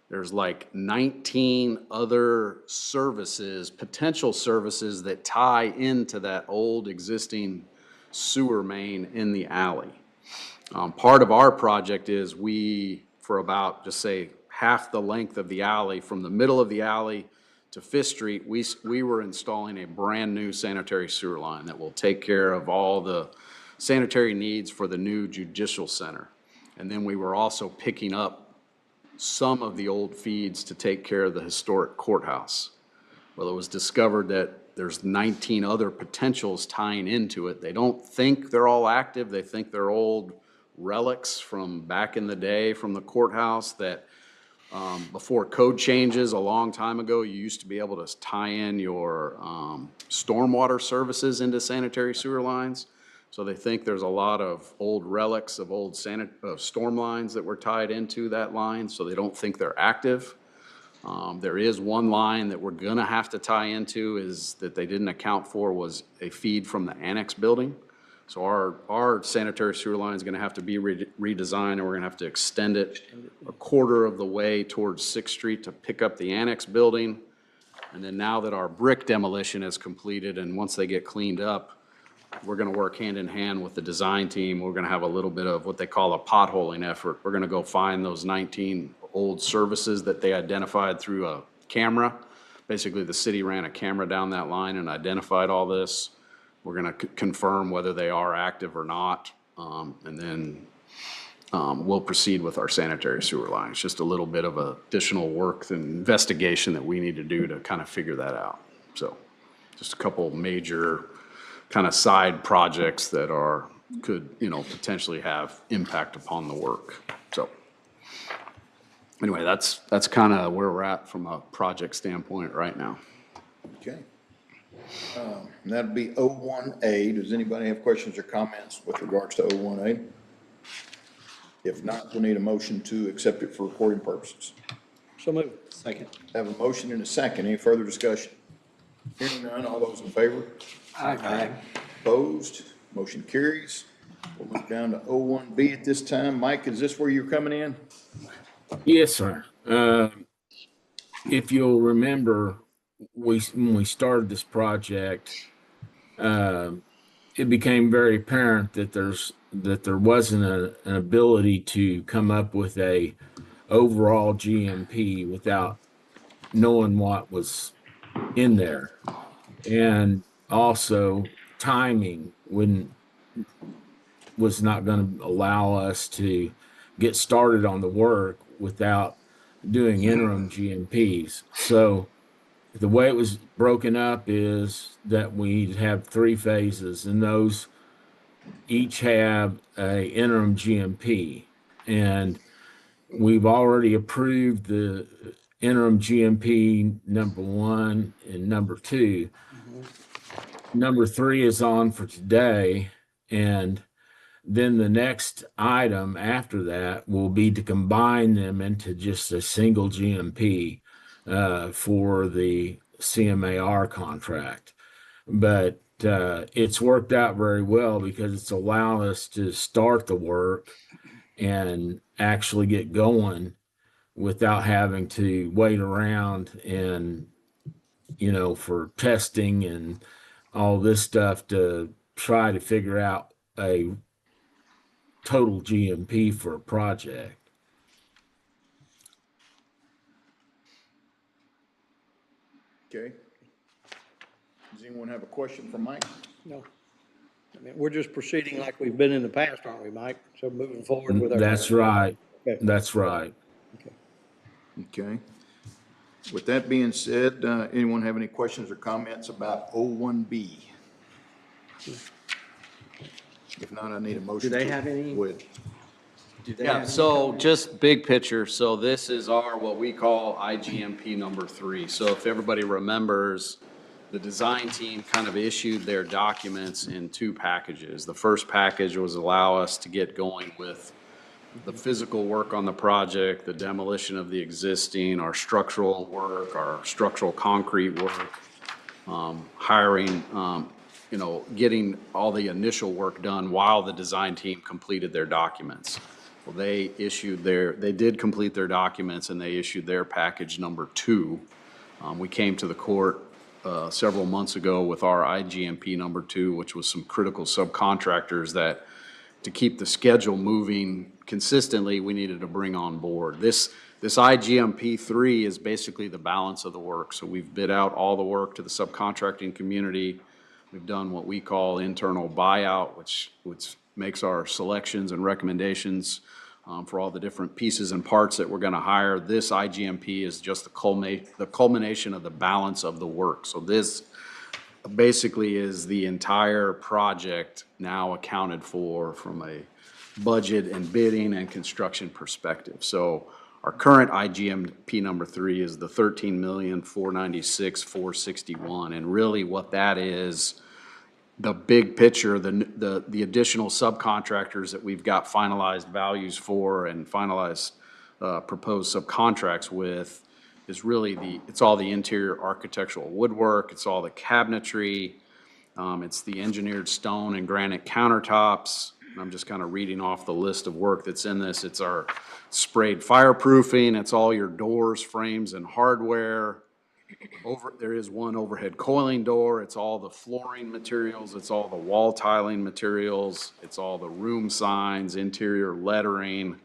there's like 19 other services, potential services that tie into that old existing sewer main in the alley. Part of our project is for about, just say, half the length of the alley, from the middle of the alley to Fifth Street, we were installing a brand-new sanitary sewer line that will take care of all the sanitary needs for the new judicial center. And then we were also picking up some of the old feeds to take care of the historic courthouse. Well, it was discovered that there's 19 other potentials tying into it. They don't think they're all active. They think they're old relics from back in the day from the courthouse that before code changes a long time ago, you used to be able to tie in your stormwater services into sanitary sewer lines. So they think there's a lot of old relics of old storm lines that were tied into that line, so they don't think they're active. There is one line that we're gonna have to tie into is that they didn't account for, was a feed from the annex building. So our sanitary sewer line is gonna have to be redesigned, and we're gonna have to extend it a quarter of the way towards Sixth Street to pick up the annex building. And then now that our brick demolition is completed, and once they get cleaned up, we're gonna work hand in hand with the design team. We're gonna have a little bit of what they call a potholing effort. We're gonna go find those 19 old services that they identified through a camera. Basically, the city ran a camera down that line and identified all this. We're gonna confirm whether they are active or not, and then we'll proceed with our sanitary sewer line. It's just a little bit of additional work and investigation that we need to do to kind of figure that out. So, just a couple major kind of side projects that could potentially have impact upon the work. So anyway, that's kind of where we're at from a project standpoint right now. Okay. And that'd be 01A. Does anybody have questions or comments with regards to 01A? If not, we'll need a motion to accept it for recording purposes. So moved. Second. Have a motion and a second. Any further discussion? Hearing none, all those in favor? Aye. Opposed? Motion carries. We'll move down to 01B at this time. Mike, is this where you're coming in? Yes, sir. If you'll remember, when we started this project, it became very apparent that there wasn't an ability to come up with a overall GMP without knowing what was in there, and also timing was not going to allow us to get started on the work without doing interim GMPs. So the way it was broken up is that we have 3 phases, and those each have a interim GMP. And we've already approved the interim GMP number 1 and number 2. Number 3 is on for today, and then the next item after that will be to combine them into just a single GMP for the CMAR contract. But it's worked out very well because it's allowed us to start the work and actually get going without having to wait around and, for testing and all this stuff to try to figure out a total GMP for a project. Okay. Does anyone have a question for Mike? No. I mean, we're just proceeding like we've been in the past, aren't we, Mike? So moving forward with our. That's right. Okay. That's right. Okay. With that being said, anyone have any questions or comments about 01B? If not, I need a motion. Do they to- have any? Go ahead. Yeah, so just big picture, so this is our, what we call IGMP number 3. So if everybody remembers, the design team kind of issued their documents in 2 packages. The first package was allow us to get going with the physical work on the project, the demolition of the existing, our structural work, our structural concrete work, hiring, getting all the initial work done while the design team completed their documents. Well, they did complete their documents and they issued their package number 2. We came to the court several months ago with our IGMP number 2, which was some critical subcontractors that, to keep the schedule moving consistently, we needed to bring on board. This IGMP 3 is basically the balance of the work. So we've bid out all the work to the subcontracting community. We've done what we call internal buyout, which makes our selections and recommendations for all the different pieces and parts that we're going to hire. This IGMP is just the culmination of the balance of the work. So this basically is the entire project now accounted for from a budget and bidding and construction perspective. So our current IGMP number 3 is the $13,496,461, and really what that is, the big picture, the additional subcontractors that we've got finalized values for and finalized proposed subcontracts with, is really it's all the interior architectural woodwork, it's all the cabinetry, it's the engineered stone and granite countertops. I'm just kind of reading off the list of work that's in this. It's our sprayed fireproofing, it's all your doors, frames, and hardware. There is one overhead coiling door, it's all the flooring materials, it's all the wall tiling materials, it's all the room signs, interior lettering.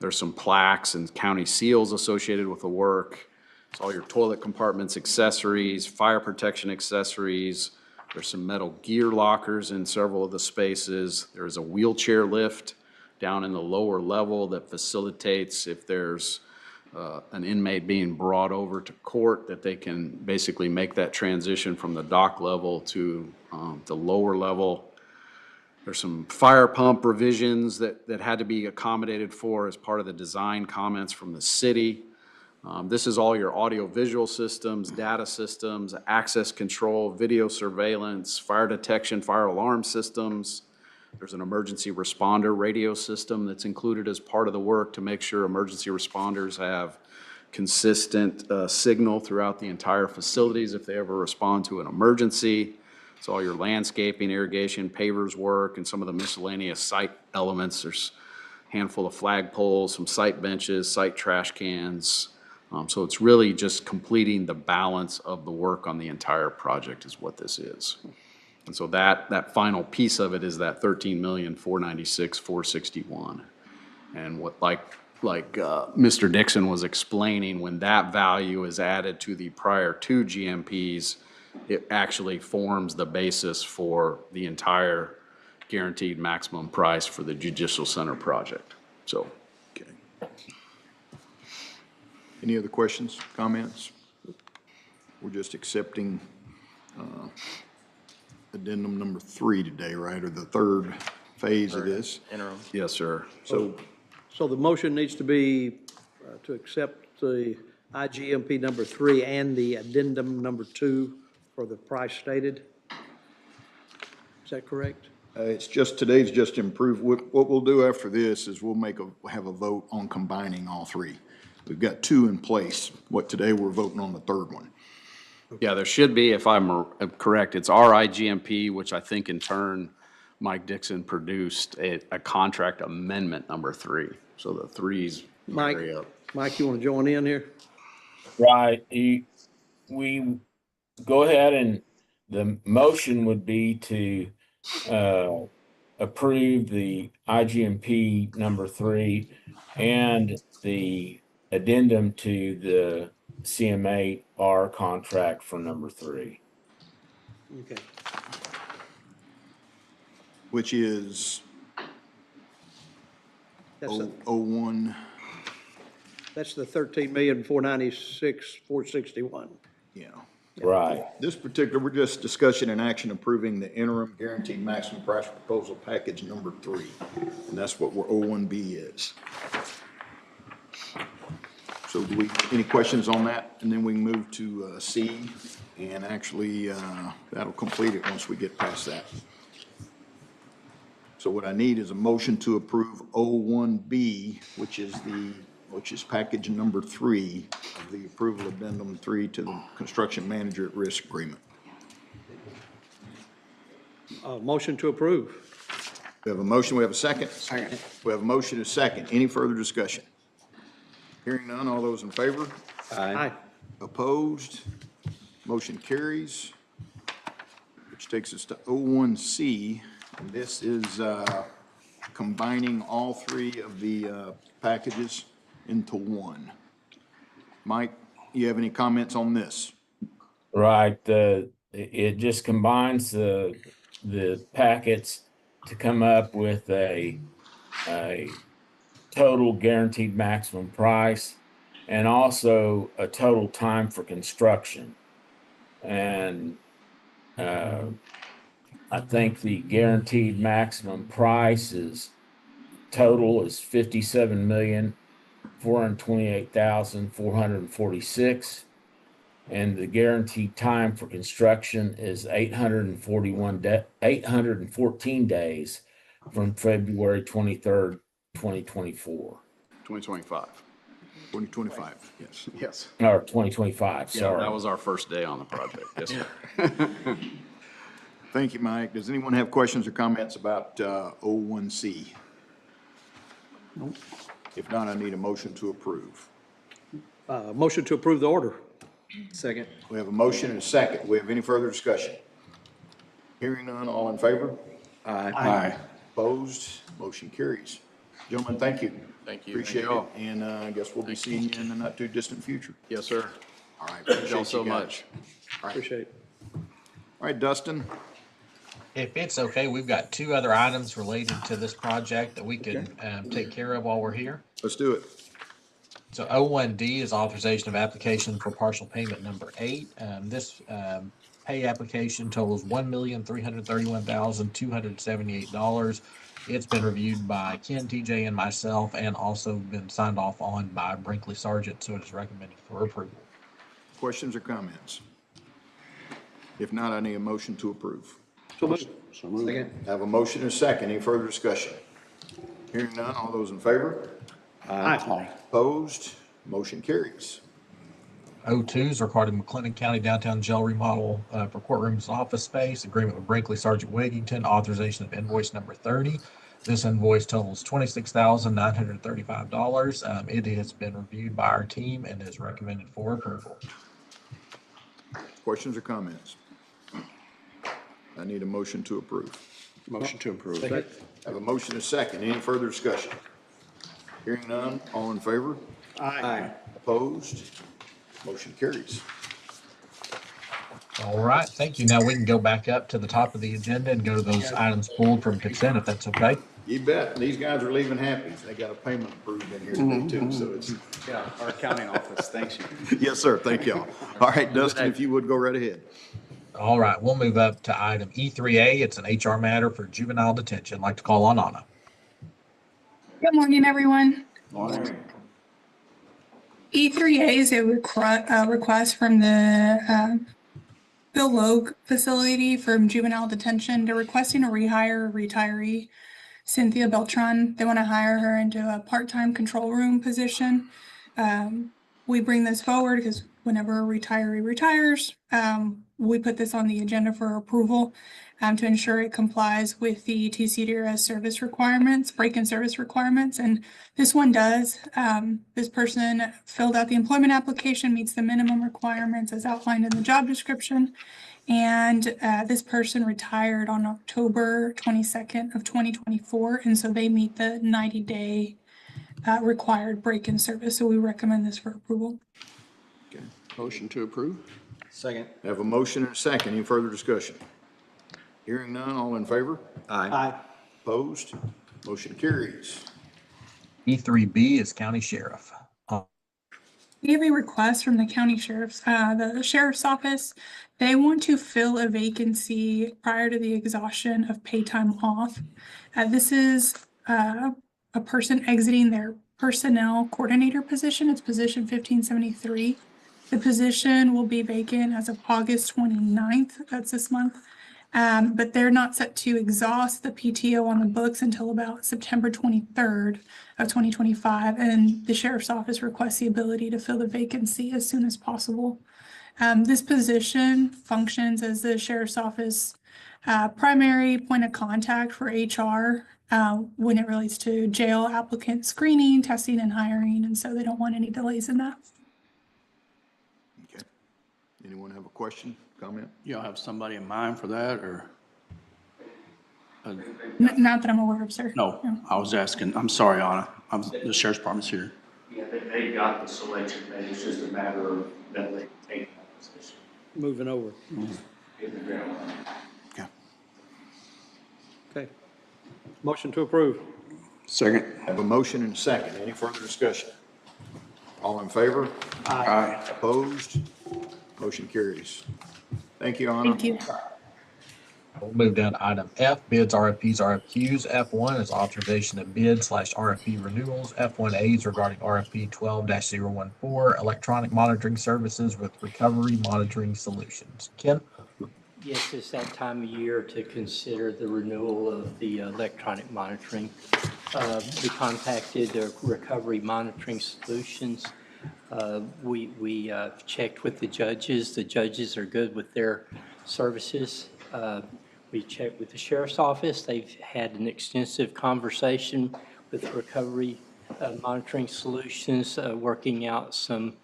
There's some plaques and county seals associated with the work. It's all your toilet compartments, accessories, fire protection accessories. There's some metal gear lockers in several of the spaces. There's a wheelchair lift down in the lower level that facilitates, if there's an inmate being brought over to court, that they can basically make that transition from the dock level to the lower level. There's some fire pump revisions that had to be accommodated for as part of the design comments from the city. This is all your audio-visual systems, data systems, access control, video surveillance, fire detection, fire alarm systems. There's an emergency responder radio system that's included as part of the work to make sure emergency responders have consistent signal throughout the entire facilities if they ever respond to an emergency. It's all your landscaping, irrigation, pavers work, and some of the miscellaneous site elements. There's a handful of flagpoles, some site benches, site trash cans. So it's really just completing the balance of the work on the entire project is what this is. And so that final piece of it is that $13,496,461. And what, like Mr. Dixon was explaining, when that value is added to the prior 2 GMPs, it actually forms the basis for the entire guaranteed maximum price for the Judicial Center project. So, okay. Any other questions, comments? We're just accepting addendum number 3 today, right, or the third phase of this? Interim. Yes, sir. So the motion needs to be to accept the IGMP number 3 and the addendum number 2 for the price stated. Is that correct? Today's just improved. What we'll do after this is we'll have a vote on combining all 3. We've got 2 in place. Today we're voting on the 3rd one. Yeah, there should be, if I'm correct, it's our IGMP, which I think in turn Mike Dixon produced a contract amendment number 3. So the 3's Mike, marry up. Mike, you want to join in here? Right. We go ahead, and the motion would be to approve the IGMP number 3 and the addendum to the CMA-R contract for number 3. Okay. Which is That's the, 01. that's the 13,496,461. Yeah. Right. This particular, we're just discussion and action approving the interim guaranteed maximum price proposal package number 3. And that's what we're 01B is. So do we, any questions on that? And then we can move to C, and actually that'll complete it once we get past that. So what I need is a motion to approve 01B, which is package number 3 of the approval addendum 3 to the construction manager at risk agreement. Motion to approve. We have a motion, we have a second? Second. We have a motion and a second. Any further discussion? Hearing none, all those in favor? Aye. Opposed? Motion carries, which takes us to 01C. And this is combining all 3 of the packages into one. Mike, you have any comments on this? Right. It just combines the packets to come up with a total guaranteed maximum price and also a total time for construction. And I think the guaranteed maximum price total is $57,428,446. And the guaranteed time for construction is 814 days from February 23rd, 2024. 2025. 2025, yes. Yes. Or 2025, Yeah, sorry. that was our first day on the project. Yes, sir. Thank you, Mike. Does anyone have questions or comments about 01C? Nope. If not, I need a motion to approve. Motion to approve the order. Second. We have a motion and a second. We have any further discussion? Hearing none, all in favor? Aye. Opposed? Motion carries. Gentlemen, thank you. Thank you. Appreciate Thank you it. all. And I guess we'll be seeing you in the not too distant future. Yes, sir. All right. Thank y'all appreciate so you guys. much. Appreciate it. All right, Dustin. If it's okay, we've got 2 other items related to this project that we can take care of while we're here. Let's do it. So 01D is authorization of application for partial payment number 8. This pay application totals $1,331,278. It's been reviewed by Ken, TJ, and myself, and also been signed off on by Brinkley Sargent, so it is recommended for approval. Questions or comments? If not, I need a motion to approve. So moved. Second. I have a motion and a second. Any further discussion? Hearing none, all those in favor? Aye. Opposed? Motion carries. 02 is required in McLennan County downtown jail remodel for courtrooms and office space. Agreement with Brinkley Sargent Wigington. Authorization of invoice number 30. This invoice totals $26,935. It has been reviewed by our team and is recommended for approval. Questions or comments? I need a motion to approve. Motion to approve. Second. I have a motion and a second. Any further discussion? Hearing none, all in favor? Aye. Opposed? Motion carries. All right, thank you. Now we can go back up to the top of the agenda and go to those items pulled from consent, if that's okay. You bet. These guys are leaving happy. They got a payment approved in here today too, so it's. Yeah, our accounting office, thanks you. Yes, sir. Thank y'all. All right, Dustin, if you would go right ahead. All right, we'll move up to item E3A. It's an HR matter for juvenile detention. I'd like to call on Anna. Good morning, everyone. Morning. E3A is a request from the Bill Logue facility from juvenile detention. They're requesting a rehire retiree, Cynthia Beltran. They want to hire her into a part-time control room position. We bring this forward because whenever a retiree retires, we put this on the agenda for approval to ensure it complies with the TCDRS service requirements, break-in service requirements, and this one does. This person filled out the employment application, meets the minimum requirements as outlined in the job description, And this person retired on October 22nd of 2024, and so they meet the 90-day required break-in service. So we recommend this for approval. Okay. Motion to approve? Second. Have a motion and a second. Any further discussion? Hearing none, all in favor? Aye. Opposed? Motion carries. E3B is County Sheriff. We have a request from the the sheriff's office. They want to fill a vacancy prior to the exhaustion of pay time off. This is a person exiting their personnel coordinator position. It's position 1573. The position will be vacant as of August 29th. That's this month. But they're not set to exhaust the PTO on the books until about September 23rd of 2025. And the sheriff's office requests the ability to fill the vacancy as soon as possible. This position functions as the sheriff's office primary point of contact for HR when it relates to jail applicant screening, testing, and hiring. And so they don't want any delays in that. Okay. Anyone have a question, comment? Y'all have somebody in mind for that, or? Not that I'm aware of, sir. No, I was asking, I'm sorry, Anna, the sheriff's department's here. Yeah, they got the selection made, it's just a matter of that they take that position. Moving over. Hit the ground running. Okay. Okay. Motion to approve. Second. Have a motion and a second. Any further discussion? All in favor? Aye. Opposed? Motion carries. Thank you, Anna. Thank you. We'll move down to item F, bids, RFPs, RFQs. F1 is authorization of bid/RFP renewals. F1A is regarding RFP 12-014, electronic monitoring services with recovery monitoring solutions. Ken? Yes, it's that time of year to consider the renewal of the electronic monitoring. We contacted the Recovery Monitoring Solutions. We checked with the judges. The judges are good with their services. We checked with the sheriff's office. They've had an extensive conversation with Recovery Monitoring Solutions, working out some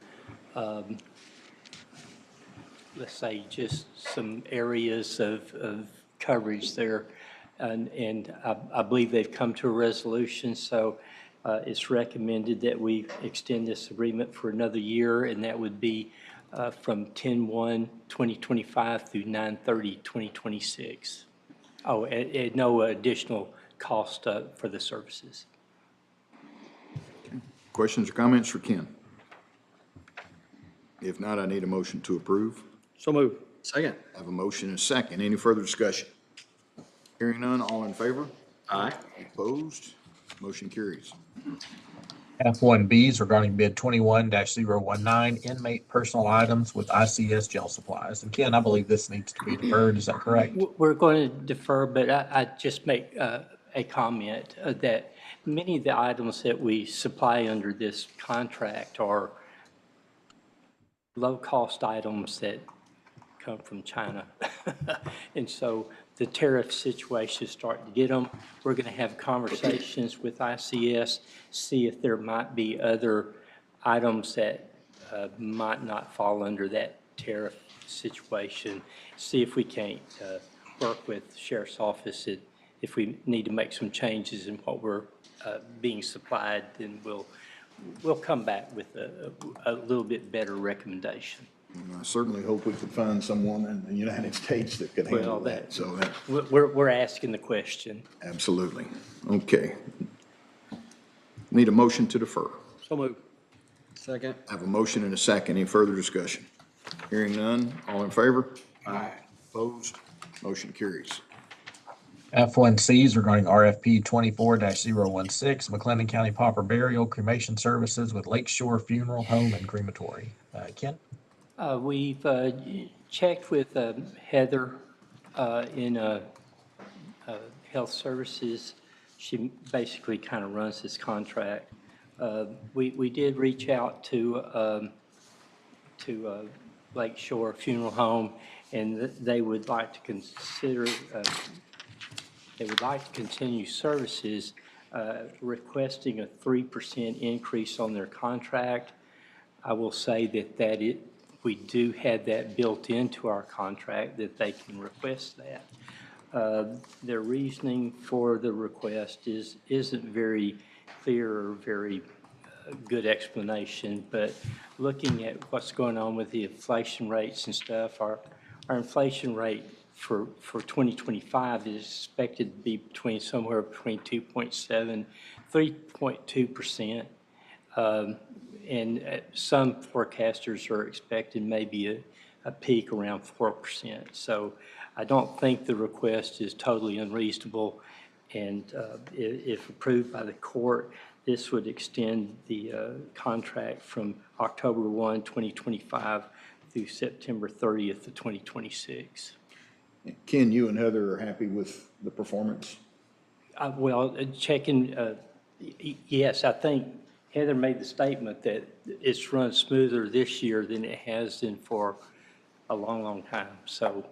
let's say, just some areas of coverage there. And I believe they've come to a resolution, so it's recommended that we extend this agreement for another year, and that would be from 10/1/2025 through 9/30/2026. Oh, and no additional cost for the services. Questions or comments for Ken? If not, I need a motion to approve. So moved. Second. I have a motion and a second. Any further discussion? Hearing none, all in favor? Aye. Opposed? Motion carries. F1B is regarding bid 21-019, inmate personal items with ICS jail supplies. And Ken, I believe this needs to be deferred. Is that correct? We're going to defer, but I just make a comment that many of the items that we supply under this contract are low-cost items that come from China. And so the tariff situation is starting to get them. We're going to have conversations with ICS, see if there might be other items that might not fall under that tariff situation, see if we can't work with the Sheriff's Office. If we need to make some changes in what we're being supplied, then we'll come back with a little bit better recommendation. I certainly hope we could find someone in the United States that could handle Well, that, so that, we're asking the question. absolutely. Okay. Need a motion to defer. So moved. Second. I have a motion and a second. Any further discussion? Hearing none, all in favor? Aye. Opposed? Motion carries. F1C is regarding RFP 24-016, McLennan County Pauper Burial Cremation Services with Lakeshore Funeral Home and Crematory. Ken? We've checked with Heather in Health Services. She basically kind of runs this contract. We did reach out to Lakeshore Funeral Home, and they would like to consider, they would like to continue services, requesting a 3% increase on their contract. I will say that we do have that built into our contract that they can request that. Their reasoning for the request isn't very clear or very good explanation, but looking at what's going on with the inflation rates and stuff, our inflation rate for 2025 is expected to be somewhere between 2.7, 3.2%. And some forecasters are expecting maybe a peak around 4%. So I don't think the request is totally unreasonable. And if approved by the court, this would extend the contract from October 1, 2025 through September 30th of 2026. Ken, you and Heather are happy with the performance? Well, checking, yes, I think Heather made the statement that it's run smoother this year than it has been for a long, long time. So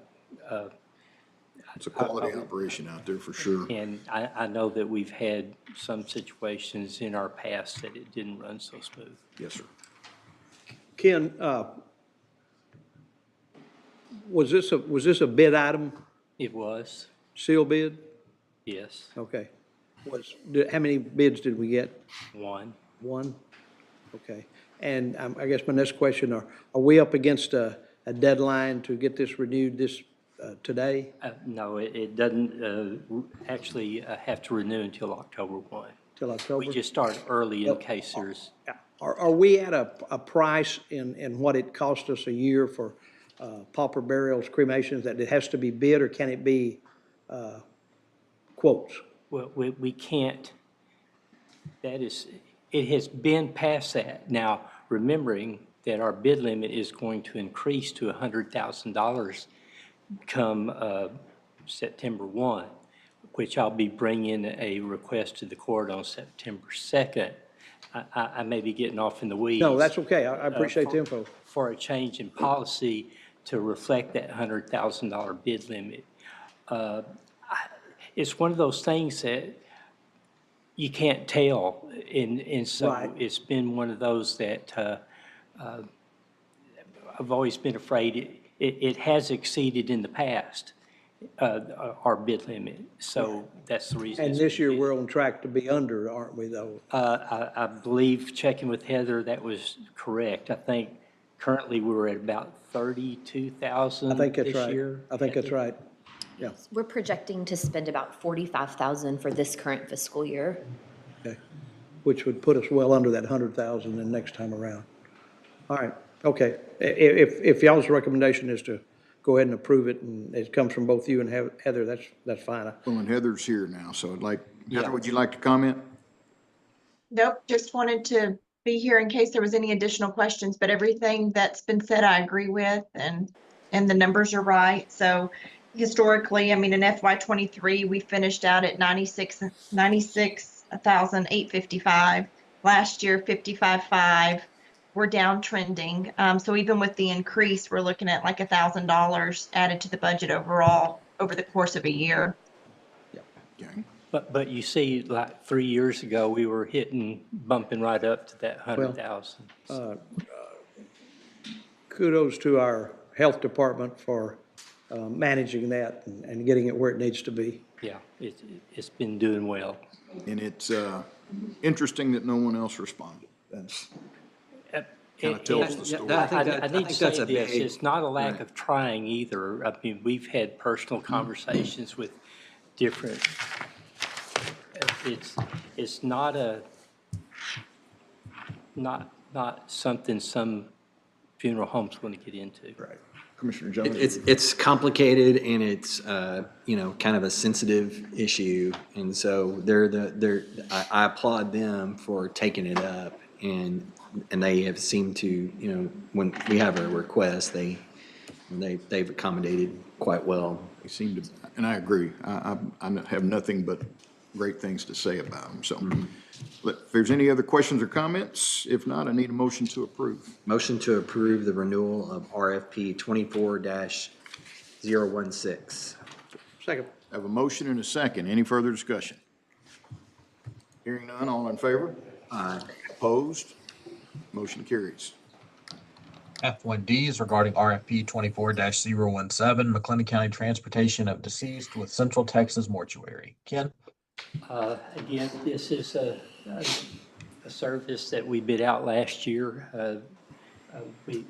it's a quality operation out there for sure. And I know that we've had some situations in our past that it didn't run so smooth. Yes, sir. Ken, was this a bid item, It was, seal bid? yes, Okay. How many bids did we get? one. One? Okay. And I guess my next question, are we up against a deadline to get this renewed today? No, it doesn't actually have to renew until October 1. Till October? We just start early in case there's, Are we at a price in what it cost us a year for pauper burials, cremations, that it has to be bid, or can it be quotes? well, we can't, it has been past that. Now, remembering that our bid limit is going to increase to $100,000 come September 1, which I'll be bringing a request to the court on September 2nd. I may be getting off in the weeds. No, that's okay. I appreciate the info. For a change in policy to reflect that $100,000 bid limit. It's one of those things that you can't tell, and so Right. it's been one of those that I've always been afraid it has exceeded in the past our bid limit, so that's the reason. And this year, we're on track to be under, aren't we, though? I believe, checking with Heather, that was correct. I think currently we're at about 32,000 I think that's this right. year. I think that's right. Yeah. We're projecting to spend about 45,000 for this current fiscal year. Okay. Which would put us well under that 100,000 the next time around. All right, okay. If y'all's recommendation is to go ahead and approve it, and it comes from both you and Heather, that's fine. Well, and Heather's here now, so I'd like, Yeah. Heather, would you like to comment? Nope, just wanted to be here in case there was any additional questions, but everything that's been said, I agree with, and the numbers are right. So historically, I mean, in FY '23, we finished out at 96,855. Last year, 55,500. We're down trending. So even with the increase, we're looking at like $1,000 added to the budget overall over the course of a year. Okay. But you see, like 3 years ago, we were bumping right up to that 100,000. Kudos to our health department for managing that and getting it where it needs to be. Yeah, it's been doing well. And it's interesting that no one else responded. That's kind of tells the story. I need to say this, it's not a lack of trying either. I mean, we've had personal conversations with different, it's not something some funeral home's going to get into. Right. Commissioner Jones? It's complicated, and it's, kind of a sensitive issue. And so I applaud them for taking it up, and they have seemed to, when we have a request, they've accommodated quite well. They seem to, and I agree. I have nothing but great things to say about them. So if there's any other questions or comments, if not, I need a motion to approve. Motion to approve the renewal of RFP 24-016. Second. I have a motion and a second. Any further discussion? Hearing none, all in favor? Aye. Opposed? Motion carries. F1D is regarding RFP 24-017, McLennan County Transportation of Deceased with Central Texas Mortuary. Ken? Again, this is a service that we bid out last year. We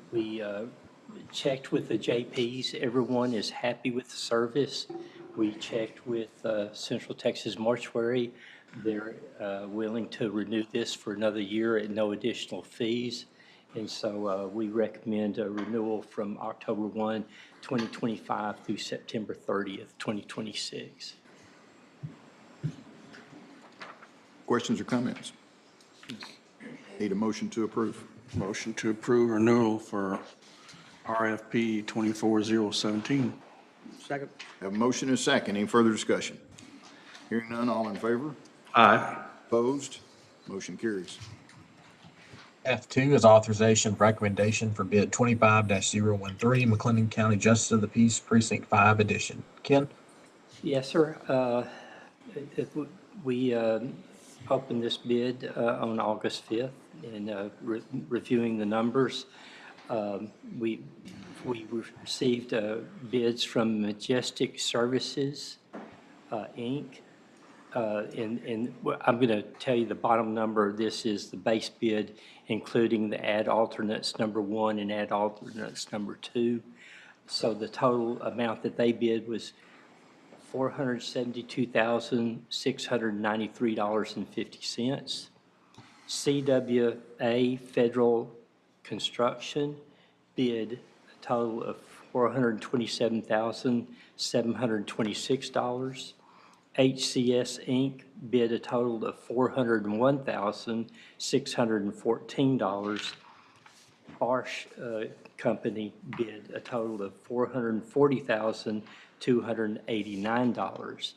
checked with the JPs. Everyone is happy with the service. We checked with Central Texas Mortuary. They're willing to renew this for another year at no additional fees. And so we recommend a renewal from October 1, 2025 through September 30th, 2026. Questions or comments? Need a motion to approve. Motion to approve renewal for RFP 24017. Second. Have a motion and a second. Any further discussion? Hearing none, all in favor? Aye. Opposed? Motion carries. F2 is authorization of recommendation for bid 25-013, McLennan County Justice of the Peace Precinct 5 Edition. Ken? Yes, sir. We opened this bid on August 5th and reviewing the numbers. We received bids from Majestic Services, Inc. And I'm going to tell you the bottom number. This is the base bid, including the ad alternates number 1 and ad alternates number 2. So the total amount that they bid was $472,693.50. CWA Federal Construction bid a total of $427,726. HCS Inc. bid a total of $401,614. Barsh Company bid a total of $440,289.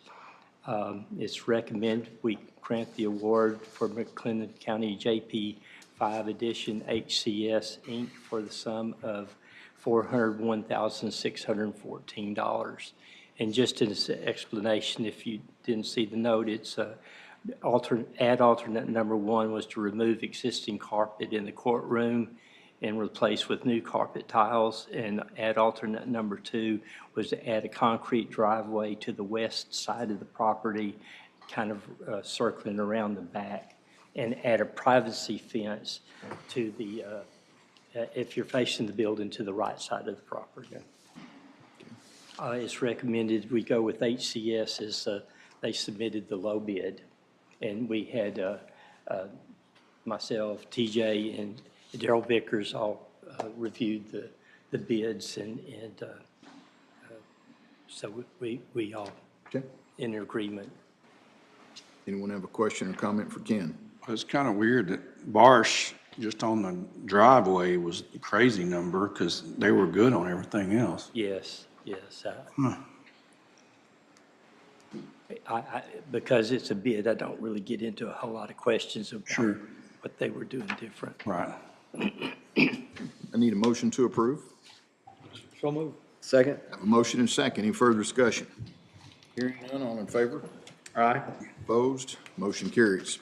It's recommended we grant the award for McLennan County JP 5 Edition HCS Inc. for the sum of $401,614. And just as an explanation, if you didn't see the note, it's ad alternate number 1 was to remove existing carpet in the courtroom and replace with new carpet tiles. And ad alternate number 2 was to add a concrete driveway to the west side of the property, kind of circling around the back, and add a privacy fence to the, if you're facing the building, to the right side of the property. It's recommended we go with HCS as they submitted the low bid. And we had myself, TJ, and Daryl Vickers all reviewed the bids, and so we all in agreement. Anyone have a question or comment for Ken? It's kind of weird that Barsh, just on the driveway, was a crazy number because they were good on everything else. Yes. Because it's a bid, I don't really get into a whole lot of questions about what they were doing different. Right. I need a motion to approve. So moved. Second. Have a motion and second. Any further discussion? Hearing none, all in favor? Aye. Opposed? Motion carries.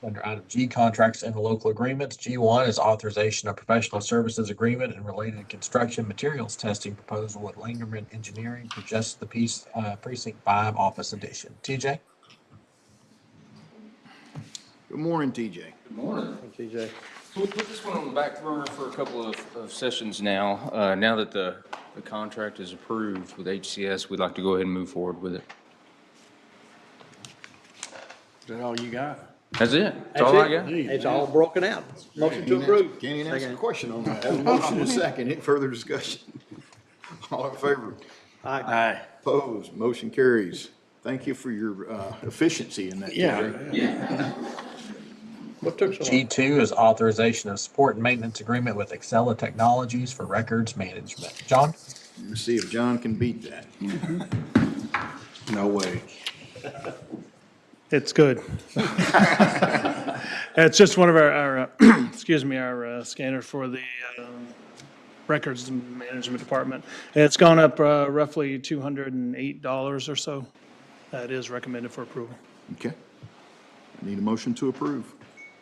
Under item G, contracts and local agreements, G1 is authorization of professional services agreement and related construction materials testing proposal with Langerman Engineering for Justice of the Peace Precinct 5 Office Edition. TJ? Good morning, TJ. Good morning. Hey, TJ. So we put this one on the back burner for a couple of sessions now. Now that the contract is approved with HCS, we'd like to go ahead and move forward with it. Is that all you got? That's it. That's all I got. It's all broken out. Motion to approve. Can't even ask a question on that. Have a motion and second. Any further discussion? All in favor? Aye. Opposed? Motion carries. Thank you for your efficiency in that. TJ. What took so long? G2 is authorization of support and maintenance agreement with Excella Technologies for records management. John? Let's see if John can beat that. No way. It's good. It's just one of our excuse me, our scanner for the records management department. It's gone up roughly $208 or so. That is recommended for approval. Okay. I need a motion to approve.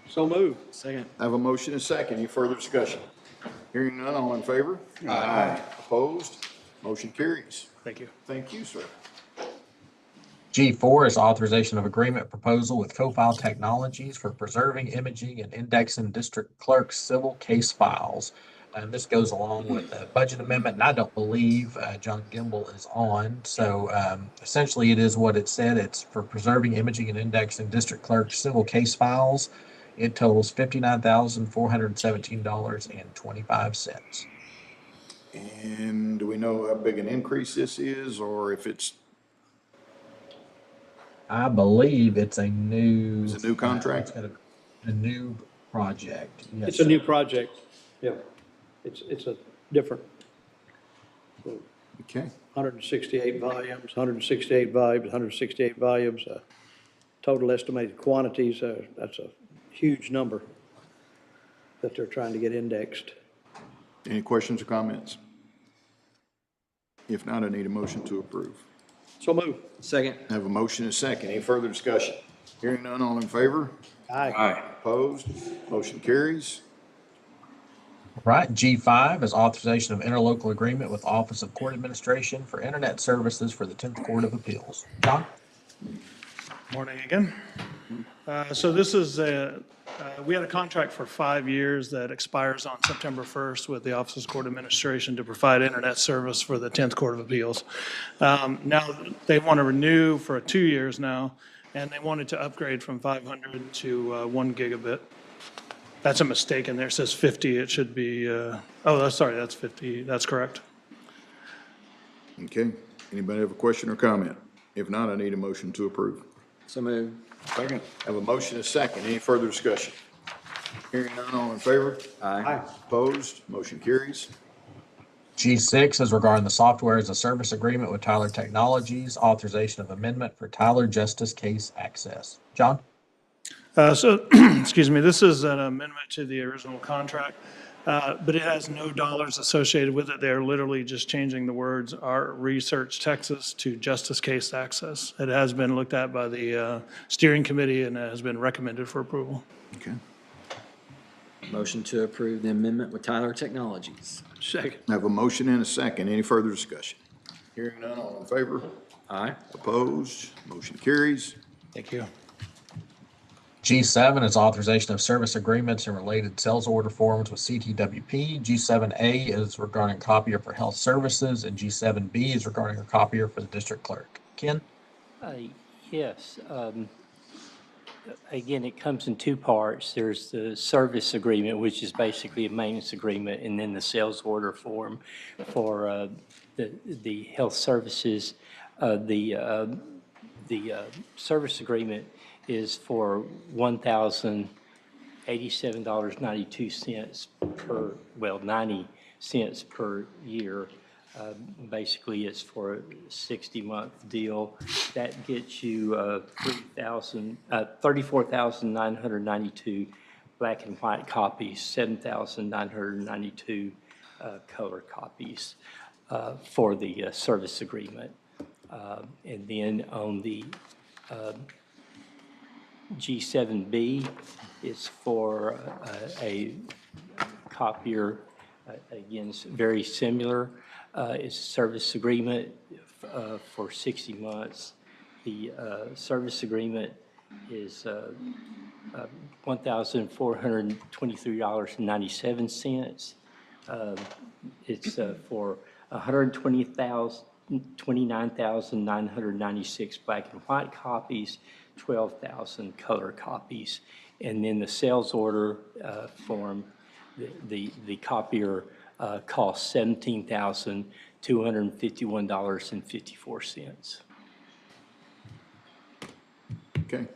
So moved. Second. I have a motion and second. Any further discussion? Hearing none, all in favor? Aye. Opposed? Motion carries. Thank you. Thank you, sir. G4 is authorization of agreement proposal with CoFile Technologies for preserving, imaging, and indexing district clerk's civil case files. And this goes along with the budget amendment, and I don't believe John Gimbel is on. So essentially, it is what it said. It's for preserving, imaging, and indexing district clerk's civil case files. It totals $59,417.25. And do we know how big an increase this is, or if it's, I believe it's a new. It's a new contract? It's got a new project. Yes, It's a new sir. project. Yeah. It's a different, okay, 168 volumes, 168 volumes, total estimated quantities. That's a huge number that they're trying to get indexed. any questions or comments? If not, I need a motion to approve. So move. Second. I have a motion and a second. Any further discussion? Hearing none, all in favor? Aye. Opposed? Motion carries. Right, G5 is authorization of interlocal agreement with Office of Court Administration for internet services for the 10th Court of Appeals. John? Morning again. So this is, we had a contract for 5 years that expires on September 1st with the Office of Court Administration to provide internet service for the 10th Court of Appeals. Now, they want to renew for 2 years now, and they wanted to upgrade from 500 to 1 gigabit. That's a mistake in there. It says 50. It should be, sorry, that's 50. That's correct. Okay, anybody have a question or comment? If not, I need a motion to approve. So move. Second. I have a motion and a second. Any further discussion? Hearing none, all in favor? Aye. Opposed? Motion carries. G6 is regarding the software as a service agreement with Tyler Technologies, authorization of amendment for Tyler Justice Case Access. John? Excuse me, this is an amendment to the original contract, but it has no dollars associated with it. They're literally just changing the words Art Research Texas to Justice Case Access. It has been looked at by the steering committee and has been recommended for approval. Okay. Motion to approve the amendment with Tyler Technologies. Second. I have a motion and a second. Any further discussion? Hearing none, all in favor? Aye. Opposed? Motion carries. Thank you. G7 is authorization of service agreements and related sales order forms with CTWP. G7A is regarding copier for health services, and G7B is regarding a copier for the district clerk. Ken? Yes. Again, it comes in two parts. There's the service agreement, which is basically a maintenance agreement, and then the sales order form for the health services. The service agreement is for $1,087.92 per, 90 cents per year. Basically, it's for a 60-month deal. That gets you 34,992 black and white copies, 7,992 color copies for the service agreement. And then on the G7B is for a copier, again, it's very similar. It's a service agreement for 60 months. The service agreement is $1,423.97. It's for 29,996 black and white copies, 12,000 color copies. And then the sales order form, the copier costs $17,251.54. Okay.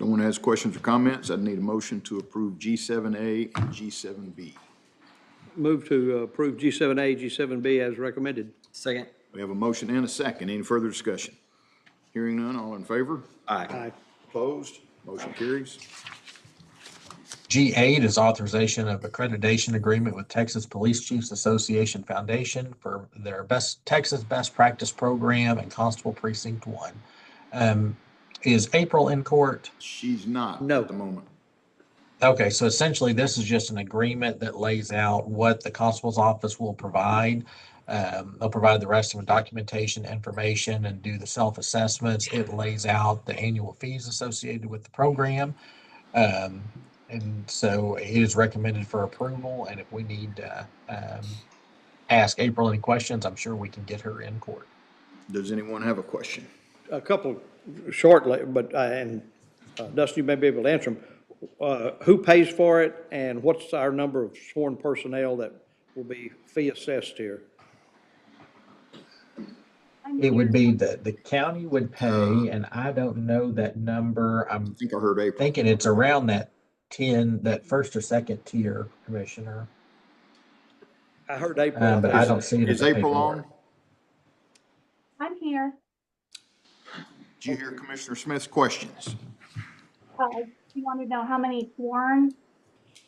No one has questions or comments? I need a motion to approve G7A and G7B. Move to approve G7A, G7B as recommended. Second. We have a motion and a second. Any further discussion? Hearing none, all in favor? Aye. Opposed? Motion carries. G8 is authorization of accreditation agreement with Texas Police Chiefs Association Foundation for their Texas Best Practice Program and Constable Precinct 1. Is April in court? She's not No. at the moment. Okay, so essentially, this is just an agreement that lays out what the constable's office will provide. They'll provide the rest of the documentation, information, and do the self-assessments. It lays out the annual fees associated with the program. Um, and so it is recommended for approval, and if we need to, ask April any questions, I'm sure we can get her in court. Does anyone have a question? A couple shortly, but, and Dustin, you may be able to answer them. Who pays for it, and what's our number of sworn personnel that will be fee assessed here? It would be the county would pay, and I don't know that number. I think I heard April. Thinking it's around that 10, that first or second tier, Commissioner. I heard April. But I don't see it in Is the April paperwork. on? I'm here. Did you hear Commissioner Smith's questions? You want to know how many sworn?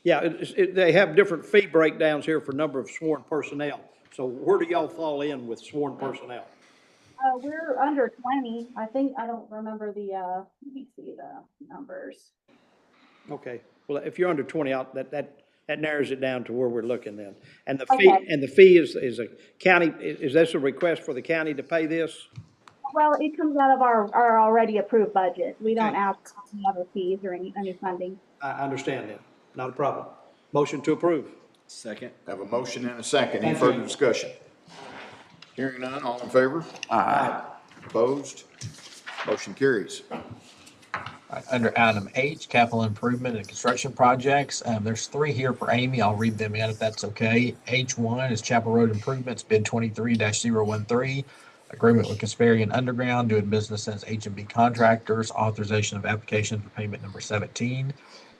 Yeah, they have different fee breakdowns here for number of sworn personnel. So where do y'all fall in with sworn personnel? We're under 20. I think, I don't remember the, let me see the numbers. Okay, well, if you're under 20, that narrows it down to where we're looking then. And the Okay. fee is a county, is this a request for the county to pay this? Well, it comes out of our already approved budget. We don't ask any other fees or any funding. I understand that, not a problem. Motion to approve. Second. Have a motion and a second. Any Thank you. further discussion? Hearing none, all in favor? Aye. Opposed? Motion carries. Under item H, capital improvement and construction projects, there's 3 here for Amy. I'll read them in if that's okay. H1 is Chapel Road Improvements, bid 23-013. Agreement with Casparian Underground, doing business as H&B Contractors, authorization of application for payment number 17.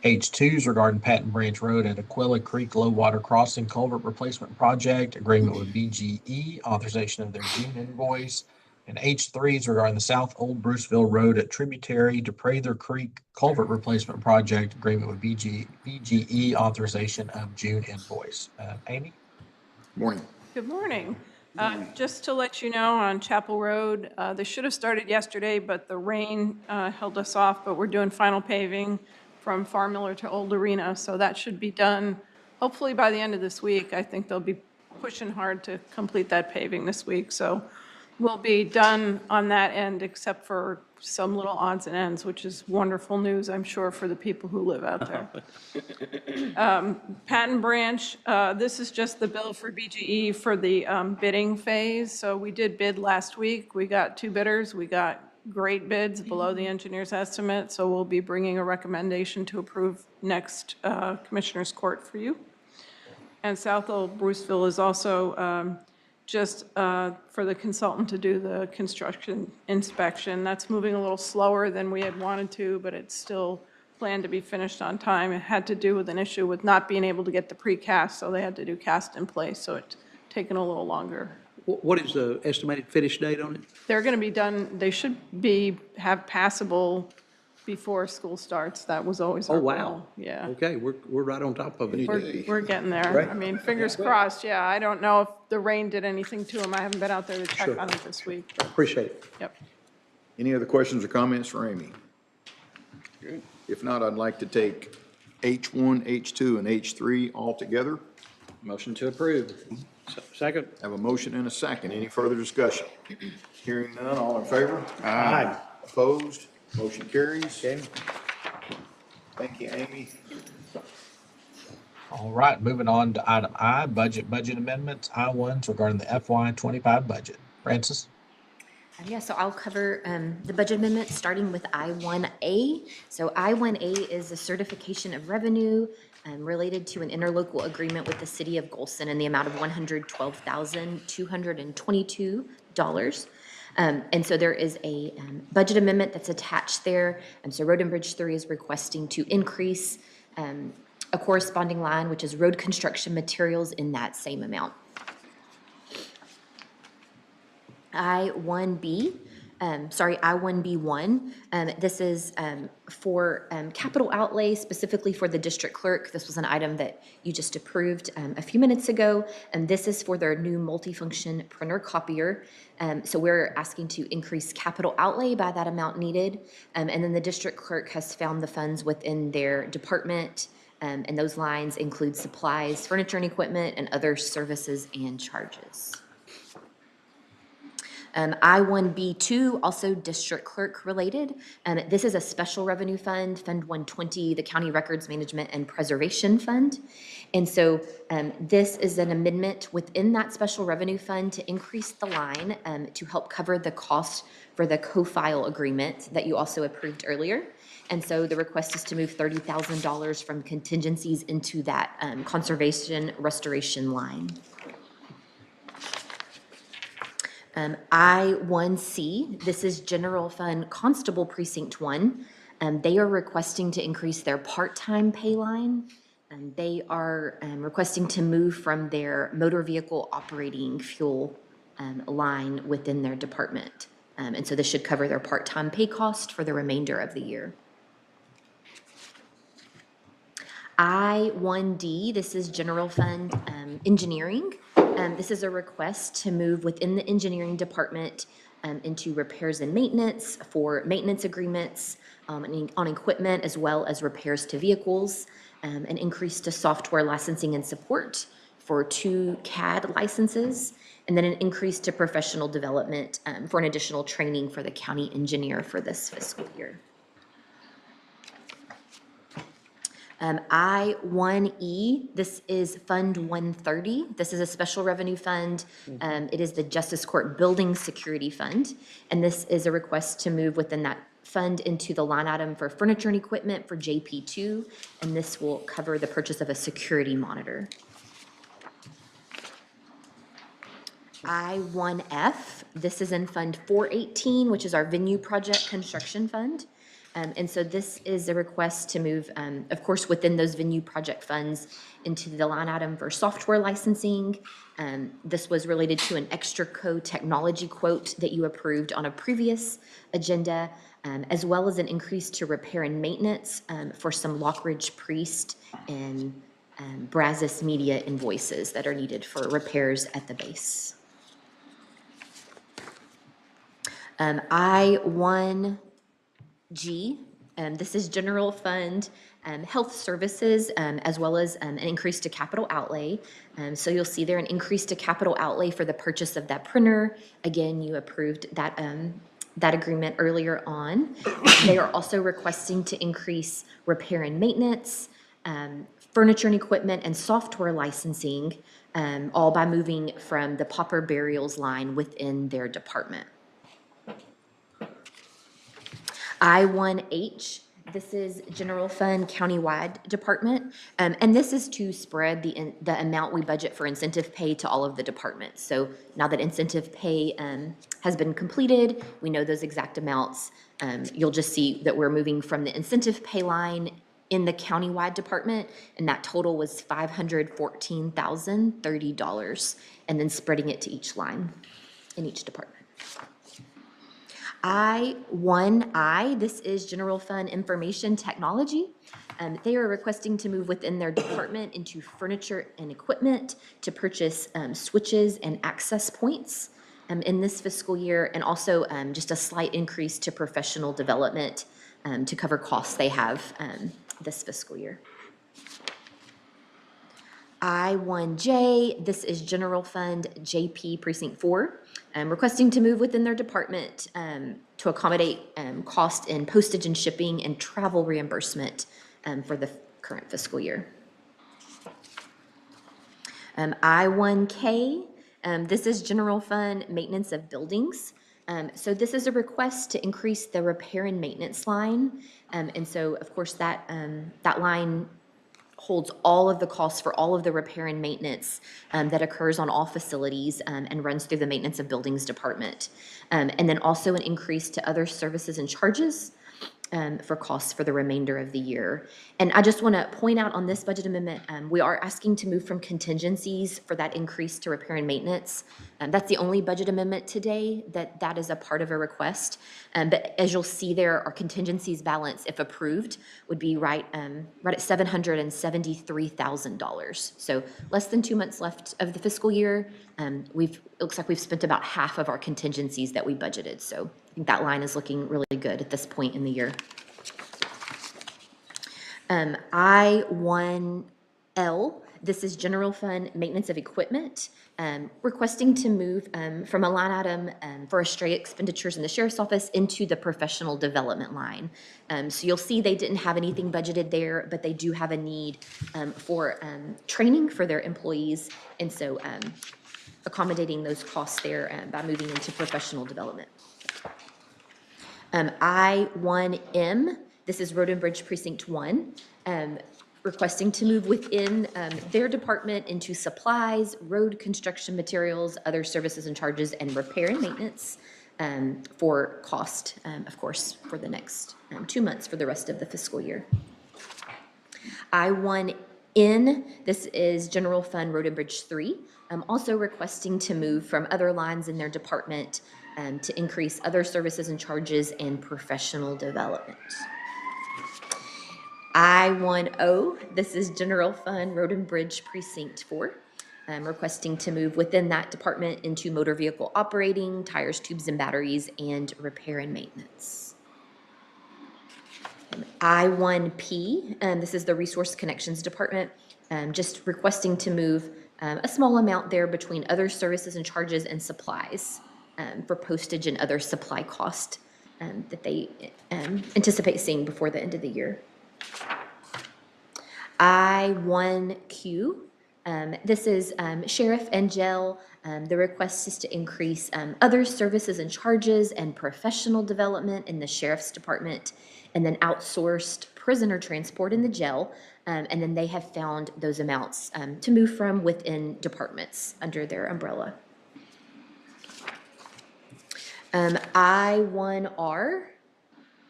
H2 is regarding Patton Branch Road at Aquila Creek Low Water Crossing Culvert Replacement Project, agreement with BGE, authorization of their June invoice. And H3 is regarding the South Old Bruceville Road at Tributary to Prather Creek Culvert Replacement Project, agreement with BGE, authorization of June invoice. Amy? Morning. Good morning. Just to let you know, on Chapel Road, they should have started yesterday, but the rain held us off, but we're doing final paving from Farm Miller to Old Arena, so that should be done hopefully by the end of this week. I think they'll be pushing hard to complete that paving this week, so we'll be done on that end except for some little odds and ends, which is wonderful news, I'm sure, for the people who live out there. Patton Branch, this is just the bill for BGE for the bidding phase. So we did bid last week. We got 2 bidders. We got great bids below the engineer's estimate. So we'll be bringing a recommendation to approve next Commissioner's Court for you. And South Old Bruceville is also just for the consultant to do the construction inspection. That's moving a little slower than we had wanted to, but it's still planned to be finished on time. It had to do with an issue with not being able to get the precast, so they had to do cast in place, so it's taken a little longer. What is the estimated finish date on it? They're going to be done, they should have passable before school starts. That was always our Oh, wow. goal. Yeah. Okay, we're right on top of it. We're getting there. Great. I mean, fingers crossed, yeah. I don't know if the rain did anything to them. I haven't been out there to check Sure. on it this week. Appreciate it. Yep. Any other questions or comments for Amy? Good. If not, I'd like to take H1, H2, and H3 all together. Motion to approve. Second. Have a motion and a second. Any further discussion? Hearing none, all in favor? Aye. Opposed? Motion carries. Okay. Thank you, Amy. All right, moving on to item I, budget amendments. I1s regarding the FY25 budget. Francis? Yeah, so I'll cover the budget amendment, starting with I1A. So I1A is a certification of revenue related to an interlocal agreement with the city of Golson in the amount of $112,222. And so there is a budget amendment that's attached there. So Road and Bridge 3 is requesting to increase a corresponding line, which is road construction materials, in that same amount. I1B1. This is for capital outlay, specifically for the district clerk. This was an item that you just approved a few minutes ago, and this is for their new multifunction printer copier. So we're asking to increase capital outlay by that amount needed, and then the district clerk has found the funds within their department And those lines include supplies, furniture and equipment, and other services and charges. I-1B2, also district clerk related. This is a special revenue fund, Fund 120, the County Records Management and Preservation Fund. And so this is an amendment within that special revenue fund to increase the line to help cover the cost for the co-file agreement that you also approved earlier. And so the request is to move $30,000 from contingencies into that conservation restoration line. I-1C, this is General Fund Constable Precinct 1. They are requesting to increase their part-time pay line. They are requesting to move from their motor vehicle operating fuel line within their department. And so this should cover their part-time pay cost for the remainder of the year. I-1D, this is General Fund Engineering. This is a request to move within the engineering department into repairs and maintenance for maintenance agreements on equipment as well as repairs to vehicles, an increase to software licensing and support for 2 CAD licenses, and then an increase to professional development for an additional training for the county engineer for this fiscal year. I-1E, this is Fund 130. This is a special revenue fund. It is the Justice Court Building Security Fund. And this is a request to move within that fund into the line item for furniture and equipment for JP2. And this will cover the purchase of a security monitor. I-1F, this is in Fund 418, which is our venue project construction fund. And so this is a request to move, of course, within those venue project funds into the line item for software licensing. This was related to an extra code technology quote that you approved on a previous agenda, as well as an increase to repair and maintenance for some Lockridge Priest and Brazos Media invoices that are needed for repairs at the base. I-1G, this is General Fund Health Services, as well as an increase to capital outlay. So you'll see there an increase to capital outlay for the purchase of that printer. Again, you approved that, that agreement earlier on. They are also requesting to increase repair and maintenance, furniture and equipment, and software licensing, all by moving from the pauper burials line within their department. I-1H, this is General Fund Countywide Department, and this is to spread the amount we budget for incentive pay to all of the departments. So now that incentive pay has been completed, we know those exact amounts. You'll just see that we're moving from the incentive pay line in the countywide department, and that total was $514,030, and then spreading it to each line in each department. I-1I, this is General Fund Information Technology. They are requesting to move within their department into furniture and equipment to purchase switches and access points in this fiscal year, and also just a slight increase to professional development to cover costs they have this fiscal year. I-1J, this is General Fund JP Precinct 4, requesting to move within their department to accommodate cost in postage and shipping and travel reimbursement for the current fiscal year. I-1K, this is General Fund Maintenance of Buildings. So this is a request to increase the repair and maintenance line. And so, of course, that line holds all of the costs for all of the repair and maintenance that occurs on all facilities and runs through the Maintenance of Buildings Department. And then also an increase to other services and charges for costs for the remainder of the year. And I just want to point out on this budget amendment, we are asking to move from contingencies for that increase to repair and maintenance. That's the only budget amendment today that is a part of a request. But as you'll see there, our contingencies balance, if approved, would be right at $773,000. So less than 2 months left of the fiscal year. It looks like we've spent about half of our contingencies that we budgeted. So I think that line is looking really good at this point in the year. I1L, this is general fund maintenance of equipment, requesting to move from a line item for stray expenditures in the sheriff's office into the professional development line. So you'll see they didn't have anything budgeted there, but they do have a need for training for their employees. And so accommodating those costs there by moving into professional development. I1M, this is Road and Bridge Precinct 1, requesting to move within their department into supplies, road construction materials, other services and charges, and repair and maintenance for cost, of course, for the next 2 months for the rest of the fiscal year. I1N, this is General Fund Road and Bridge 3, also requesting to move from other lines in their department to increase other services and charges and professional development. I1O, this is General Fund Road and Bridge Precinct 4, requesting to move within that department into motor vehicle operating, tires, tubes, and batteries, and repair and maintenance. I1P, this is the Resource Connections Department, just requesting to move a small amount there between other services and charges and supplies for postage and other supply cost that they anticipate seeing before the end of the year. I1Q, this is Sheriff and Jail. The request is to increase other services and charges and professional development in the Sheriff's Department, and then outsourced prisoner transport in the jail. And then they have found those amounts to move from within departments under their umbrella. I1R,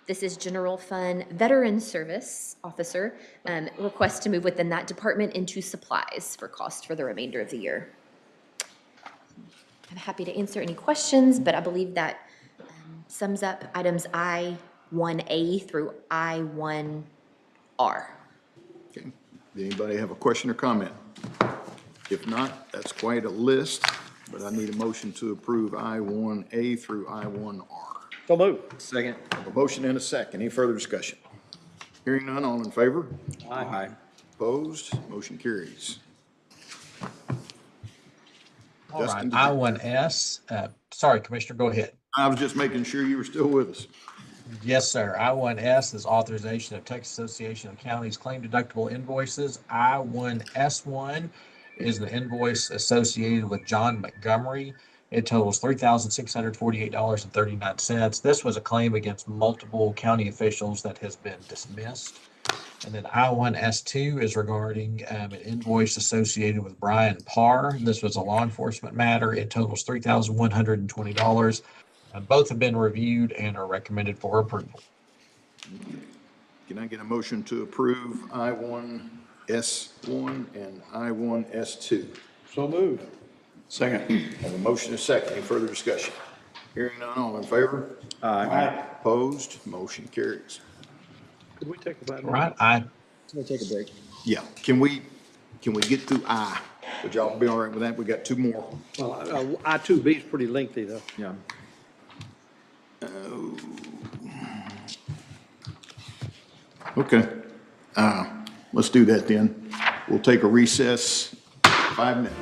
this is General Fund Veteran Service Officer, request to move within that department into supplies for cost for the remainder of the year. I'm happy to answer any questions, but I believe that sums up items I1A through I1R. Okay. Did anybody have a question or comment? If not, that's quite a list, but I need a motion to approve I1A through I1R. So move. Second. A motion and a second. Any further discussion? Hearing none, all in favor? Aye. Opposed? Motion carries. All right, Justin, did you- I1S, sorry, Commissioner, go ahead. I was just making sure you were still with us. Yes, sir. I1S is authorization of Texas Association of Counties claim deductible invoices. I1S1 is the invoice associated with John Montgomery. It totals $3,648.39. This was a claim against multiple county officials that has been dismissed. And then I1S2 is regarding an invoice associated with Brian Parr. This was a law enforcement matter. It totals $3,120. Both have been reviewed and are recommended for approval. Can I get a motion to approve I1S1 and I1S2? So move. Second. Have a motion and a second. Any further discussion? Hearing none, all in favor? Aye. Opposed? Motion carries. Could we take a break? All right, I We'll take a break. Yeah, can we get through I? Would y'all be all right with that? We got two more. Well, I2B is pretty lengthy, though. Yeah. Okay, let's do that then. We'll take a recess, 5 minutes.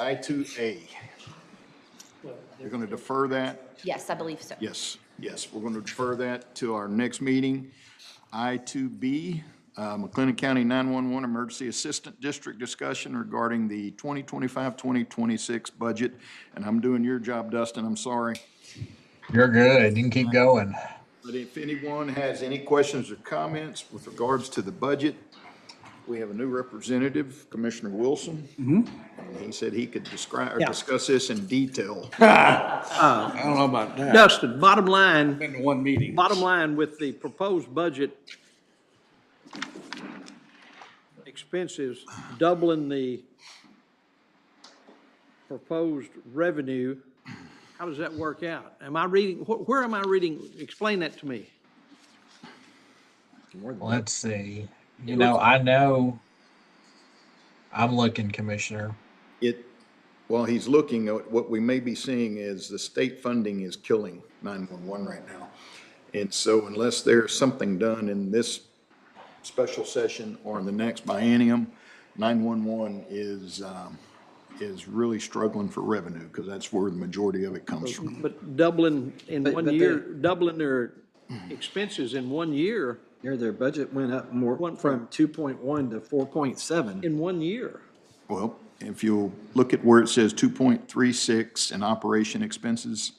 I2A. You're going to defer that? Yes, I believe so. Yes, yes, we're going to defer that to our next meeting. I2B, McLennan County 911 Emergency Assistant District discussion regarding the 2025-2026 budget. And I'm doing your job, Dustin, I'm sorry. You're good. You can keep going. But if anyone has any questions or comments with regards to the budget, we have a new representative, Commissioner Wilson. And he said he could describe or Yeah. discuss this in detail. I don't know about that. Dustin, bottom line. Been to one meeting. Bottom line, with the proposed budget expenses doubling the proposed revenue, how does that work out? Am I reading, where am I reading? Explain that to me. Let's see. You know, I know I'm looking, Commissioner. While he's looking, what we may be seeing is the state funding is killing 911 right now. And so unless there's something done in this special session or in the next biennium, 911 is really struggling for revenue because that's where the majority of it comes from. But doubling in one year, doubling their expenses in 1 year. Their budget went up more from 2.1 to 4.7. In 1 year. Well, if you'll look at where it says 2.36 in operation expenses,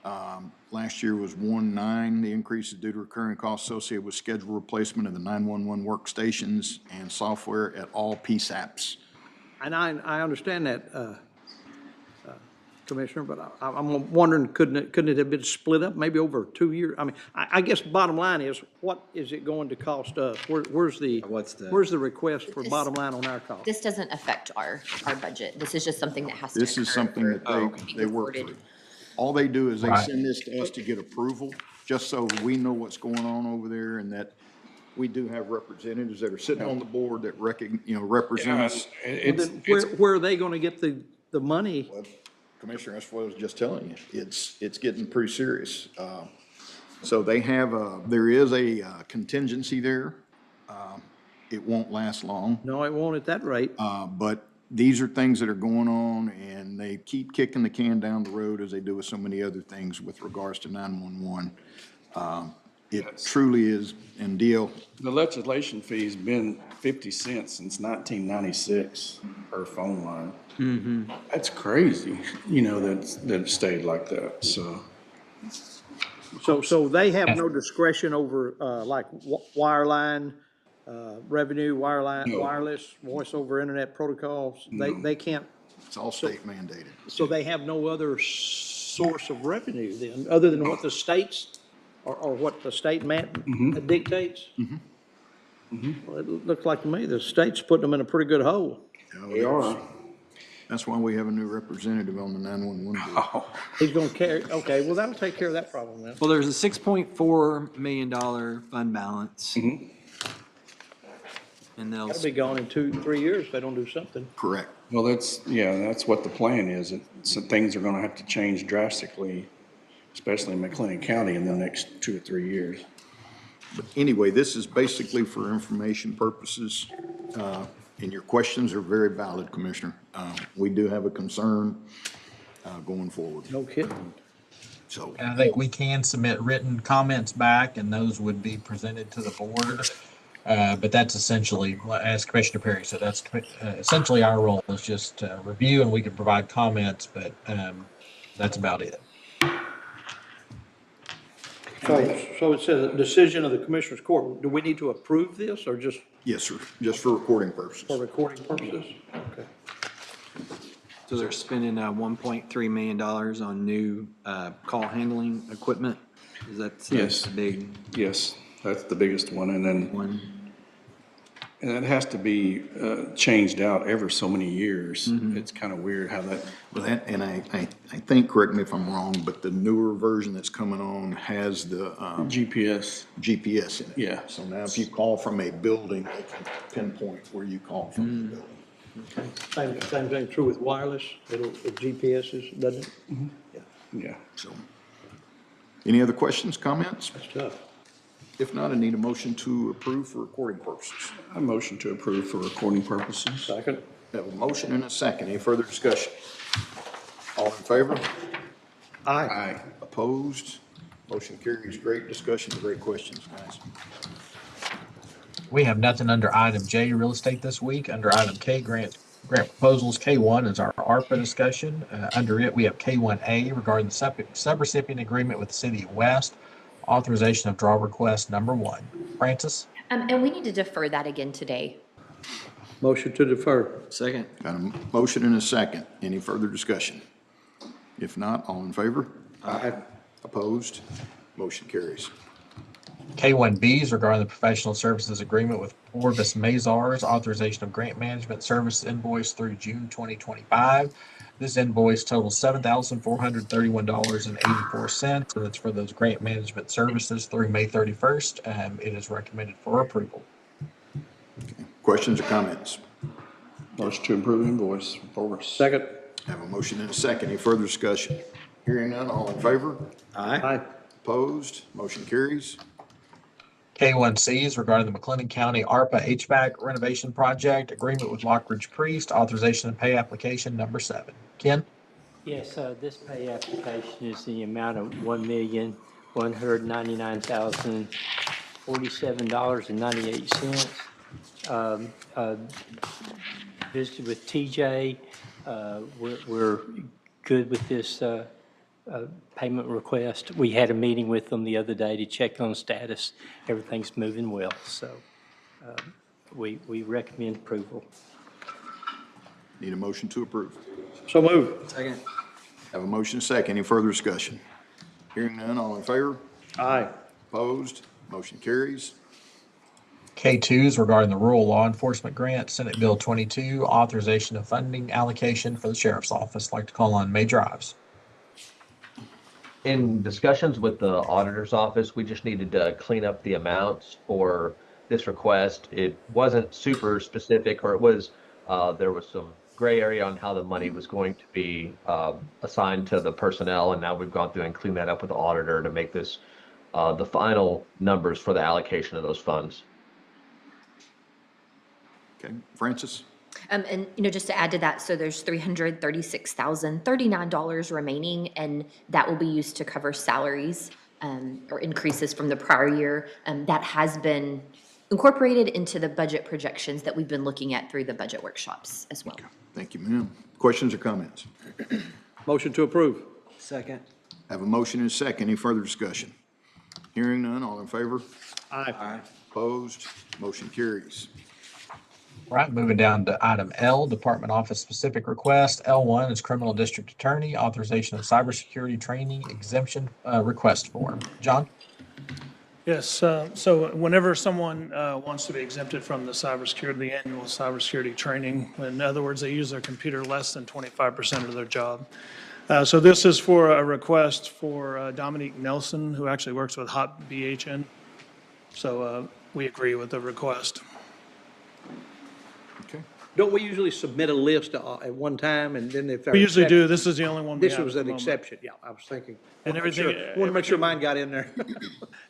last year was 1.9. The increase is due to recurring costs associated with scheduled replacement of the 911 workstations and software at all PSAPs. And I understand that, Commissioner, but I'm wondering, couldn't it have been split up maybe over 2 years? I mean, I guess bottom line is, what is it going to cost us? Where's the request for bottom line on our cost? This doesn't affect our budget. This is just something that has to This is occur something for that they work through. All they do is they send this to us to get approval, just so we know what's going on over there and that we do have representatives that are sitting on the board that represent us. Where are they gonna get the money? Commissioner, that's what I was just telling you. It's getting pretty serious. So they have there is a contingency there. It won't last long. No, it won't at that rate. But these are things that are going on and they keep kicking the can down the road as they do with so many other things with regards to 911. It truly is, and Deal. The legislation fee's been 50 cents since 1996 per phone line. Mm-hmm. That's crazy, that it stayed like that, so. So they have no discretion over, like wireline, revenue, wireline, No. wireless, voice over internet protocols? They can't. It's all state mandated. So they have no other source of revenue then, other than what the states, or what the state dictates? Well, it looks like to me the state's putting them in a pretty good hole. They are. That's why we have a new representative on the 911 board. He's gonna carry, okay, well, that'll take care of that problem then. Well, there's a $6.4 million fund balance. And That'll be gone in 2-3 years if they don't do something. Correct. Well, that's what the plan is. So things are gonna have to change drastically, especially in McLennan County in the next 2 or 3 years. But anyway, this is basically for information purposes. And your questions are very valid, Commissioner. We do have a concern going forward. No kidding. So. And I think we can submit written comments back and those would be presented to the board. But that's essentially, as Commissioner Perry said, that's essentially our role is just review and we can provide comments, but that's about it. So it says a decision of the Commissioners Court. Do we need to approve this or just Yes, sir, just for recording purposes. for recording purposes? Okay. So they're spending $1.3 million on new call handling equipment? Is that Yes. big? Yes, that's the biggest one, and then. One. And it has to be changed out every so many years. It's kind of weird how that. Well, and I think, correct me if I'm wrong, but the newer version that's coming on has the GPS in it. Yeah. So now if you call from a building, they can pinpoint where you call from the building. Same thing true with wireless, with GPSs, doesn't it? Yeah. So, any other questions, comments? That's tough. If not, I need a motion to approve for recording purposes. A motion to approve for recording purposes. Second. Have a motion and a second. Any further discussion? All in favor? Aye. Opposed? Motion carries. Great discussion, great questions, guys. We have nothing under item J, real estate this week. Under item K, grant proposals. K1 is our ARPA discussion. Under it, we have K1A regarding the subrecipient agreement with the City of West, authorization of draw request number 1. Francis? And we need to defer that again today. Motion to defer. Second. Got a motion and a second. Any further discussion? If not, all in favor? Aye. Opposed? Motion carries. K1B is regarding the professional services agreement with Orvis Mazars, authorization of grant management service invoice through June 2025. This invoice totals $7,431.84, and it's for those grant management services through May 31st. It is recommended for approval. Questions or comments? Motion to approve invoice for us. Second. Have a motion and a second. Any further discussion? Hearing none, all in favor? Aye. Opposed? Motion carries. K1C is regarding the McLennan County ARPA HVAC renovation project, agreement with Lockridge Priest, authorization and pay application number 7. Ken? Yes, this pay application is the amount of $1,199,047.98. Visited with TJ. We're good with this payment request. We had a meeting with them the other day to check on status. Everything's moving well, so we recommend approval. Need a motion to approve. So moved. Second. Have a motion and a second. Any further discussion? Hearing none, all in favor? Aye. Opposed? Motion carries. K2 is regarding the rural law enforcement grant, Senate Bill 22, authorization of funding allocation for the sheriff's office. I'd like to call on Major Ives. In discussions with the auditor's office, we just needed to clean up the amounts for this request. It wasn't super specific, or it was, there was some gray area on how the money was going to be assigned to the personnel, and now we've gone through and cleaned that up with the auditor to make this the final numbers for the allocation of those funds. Okay, Francis? And, just to add to that, so there's $336,039 remaining, and that will be used to cover salaries or increases from the prior year. That has been incorporated into the budget projections that we've been looking at through the budget workshops as well. Thank you, ma'am. Questions or comments? Motion to approve. Second. Have a motion and a second. Any further discussion? Hearing none, all in favor? Aye. Opposed? Motion carries. All right, moving down to item L, Department Office Specific Request. L1 is Criminal District Attorney, authorization of cybersecurity training exemption request form. John? Yes, so whenever someone wants to be exempted from the annual cybersecurity training, in other words, they use their computer less than 25% of their job. So this is for a request for Dominique Nelson, who actually works with Hot BHN. So we agree with the request. Okay. Don't we usually submit a list at one time, and then if there We are usually do. exceptions- This is the only one we This have was at an the moment. exception, yeah, I was thinking. And everything- Want to make sure mine got in there.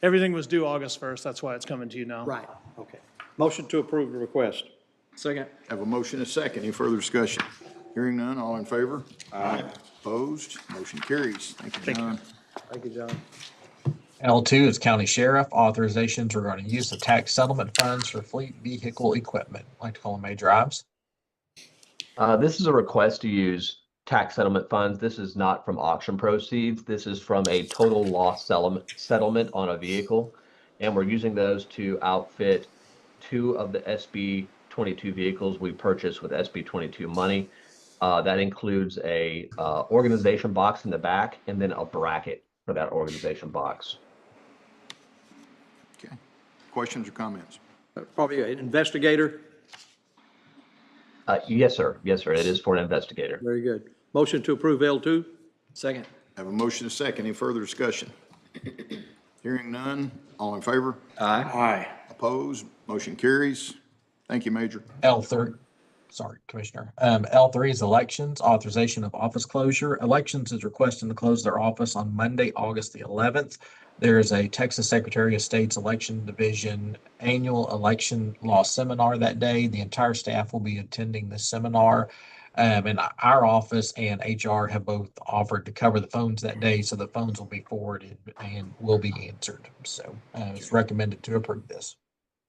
Everything was due August 1st. That's why it's coming to you now. Right, okay. Motion to approve the request. Second. Have a motion and a second. Any further discussion? Hearing none, all in favor? Aye. Opposed? Motion carries. Thank you, John. Thank you, John. L2 is County Sheriff, authorizations regarding use of tax settlement funds for fleet vehicle equipment. I'd like to call on Major Ives. This is a request to use tax settlement funds. This is not from auction proceeds. This is from a total loss settlement on a vehicle. And we're using those to outfit 2 of the SB 22 vehicles we purchased with SB 22 money. That includes a organization box in the back and then a bracket for that organization box. Okay. Questions or comments? Probably an investigator. Yes, sir. Yes, sir. It is for an investigator. Very good. Motion to approve L2. Second. Have a motion and a second. Any further discussion? Hearing none, all in favor? Aye. Aye. Opposed? Motion carries. Thank you, Major. L3 sorry, Commissioner. L3 is elections, authorization of office closure. Elections is requesting to close their office on Monday, August the 11th. There is a Texas Secretary of State's Election Division annual election law seminar that day. The entire staff will be attending this seminar. And our office and HR have both offered to cover the phones that day, so the phones will be forwarded and will be answered. So it's recommended to approve this.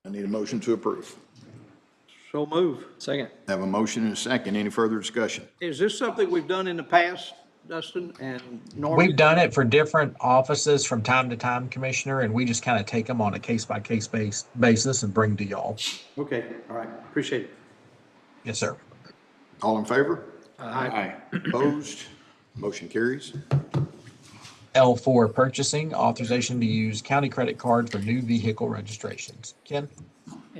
I need a motion to approve. So move. Second. Have a motion and a second. Any further discussion? Is this something we've done in the past, Dustin, and normally? We've done it for different offices from time to time, Commissioner, and we just kind of take them on a case-by-case basis and bring to y'all. Okay, all right, appreciate it. Yes, sir. All in favor? Aye. Opposed? Motion carries. L4 purchasing, authorization to use county credit card for new vehicle registrations. Ken?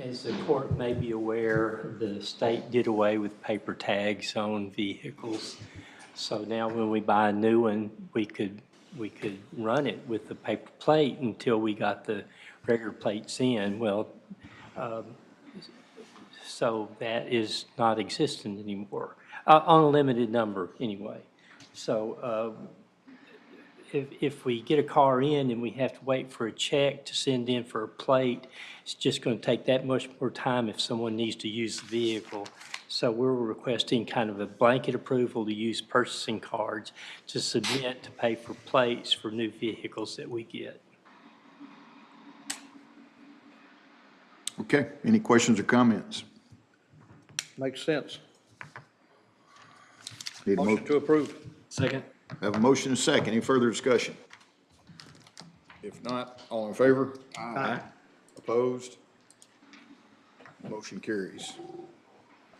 As the court may be aware, the state did away with paper tags on vehicles. So now when we buy a new one, we could run it with the paper plate until we got the regular plates in. Well, so that is not existent anymore, on a limited number anyway. So if we get a car in and we have to wait for a check to send in for a plate, it's just going to take that much more time if someone needs to use the vehicle. So we're requesting kind of a blanket approval to use purchasing cards to submit to pay for plates for new vehicles that we get. Okay, any questions or comments? Makes sense. Need a Motion to approve. Second. Have a motion and a second. Any further discussion? If not, all in favor? Aye. Opposed? Motion carries.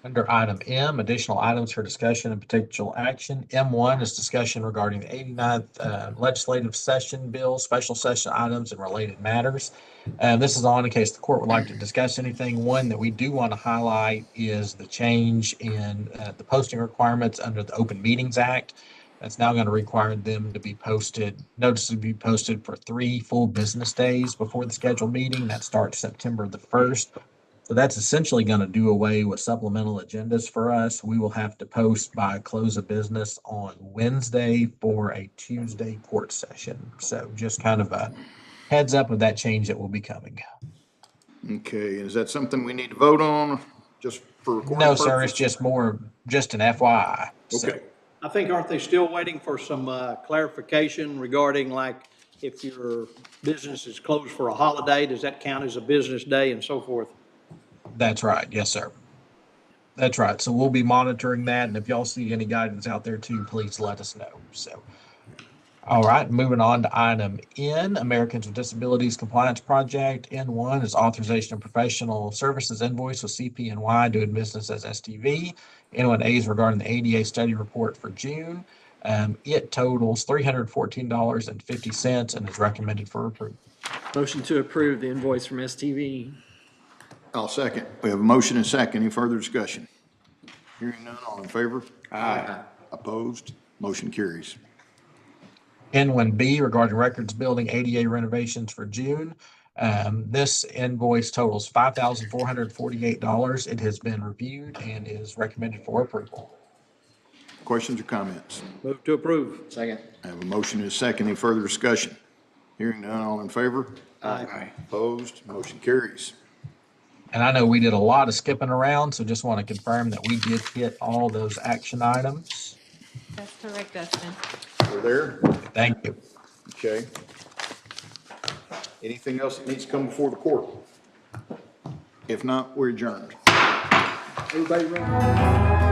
Under item M, additional items for discussion and potential action. M1 is discussion regarding the 89th legislative session bill, special session items and related matters. This is on in case the court would like to discuss anything. One that we do want to highlight is the change in the posting requirements under the Open Meetings Act. That's now going to require them to be posted, notice to be posted for 3 full business days before the scheduled meeting. That starts September the 1st. So that's essentially going to do away with supplemental agendas for us. We will have to post by close of business on Wednesday for a Tuesday court session. So just kind of a heads up of that change that will be coming. Okay, is that something we need to vote on just for recording No, purposes? sir, it's just an FYI. So, Okay. I think, aren't they still waiting for some clarification regarding, like, if your business is closed for a holiday, does that count as a business day and so forth? that's right. Yes, sir. That's right. So we'll be monitoring that. And if y'all see any guidance out there too, please let us know. So, all right, moving on to item N, Americans with Disabilities Compliance Project. N1 is authorization of professional services invoice with CPNY doing business as STV. N1A is regarding the ADA study report for June. It totals $314.50 and is recommended for approval. Motion to approve the invoice from STV. I'll second. We have a motion and a second. Any further discussion? Hearing none, all in favor? Aye. Opposed? Motion carries. N1B regarding records building ADA renovations for June. This invoice totals $5,448. It has been reviewed and is recommended for approval. Questions or comments? Move to approve. Second. I have a motion and a second. Any further discussion? Hearing none, all in favor? Aye. Opposed? Motion carries. And I know we did a lot of skipping around, so just want to confirm that we did hit all those action items. That's correct, Dustin. We're there? Thank you. Okay. Anything else that needs to come before the court? If not, we're adjourned. Everybody run.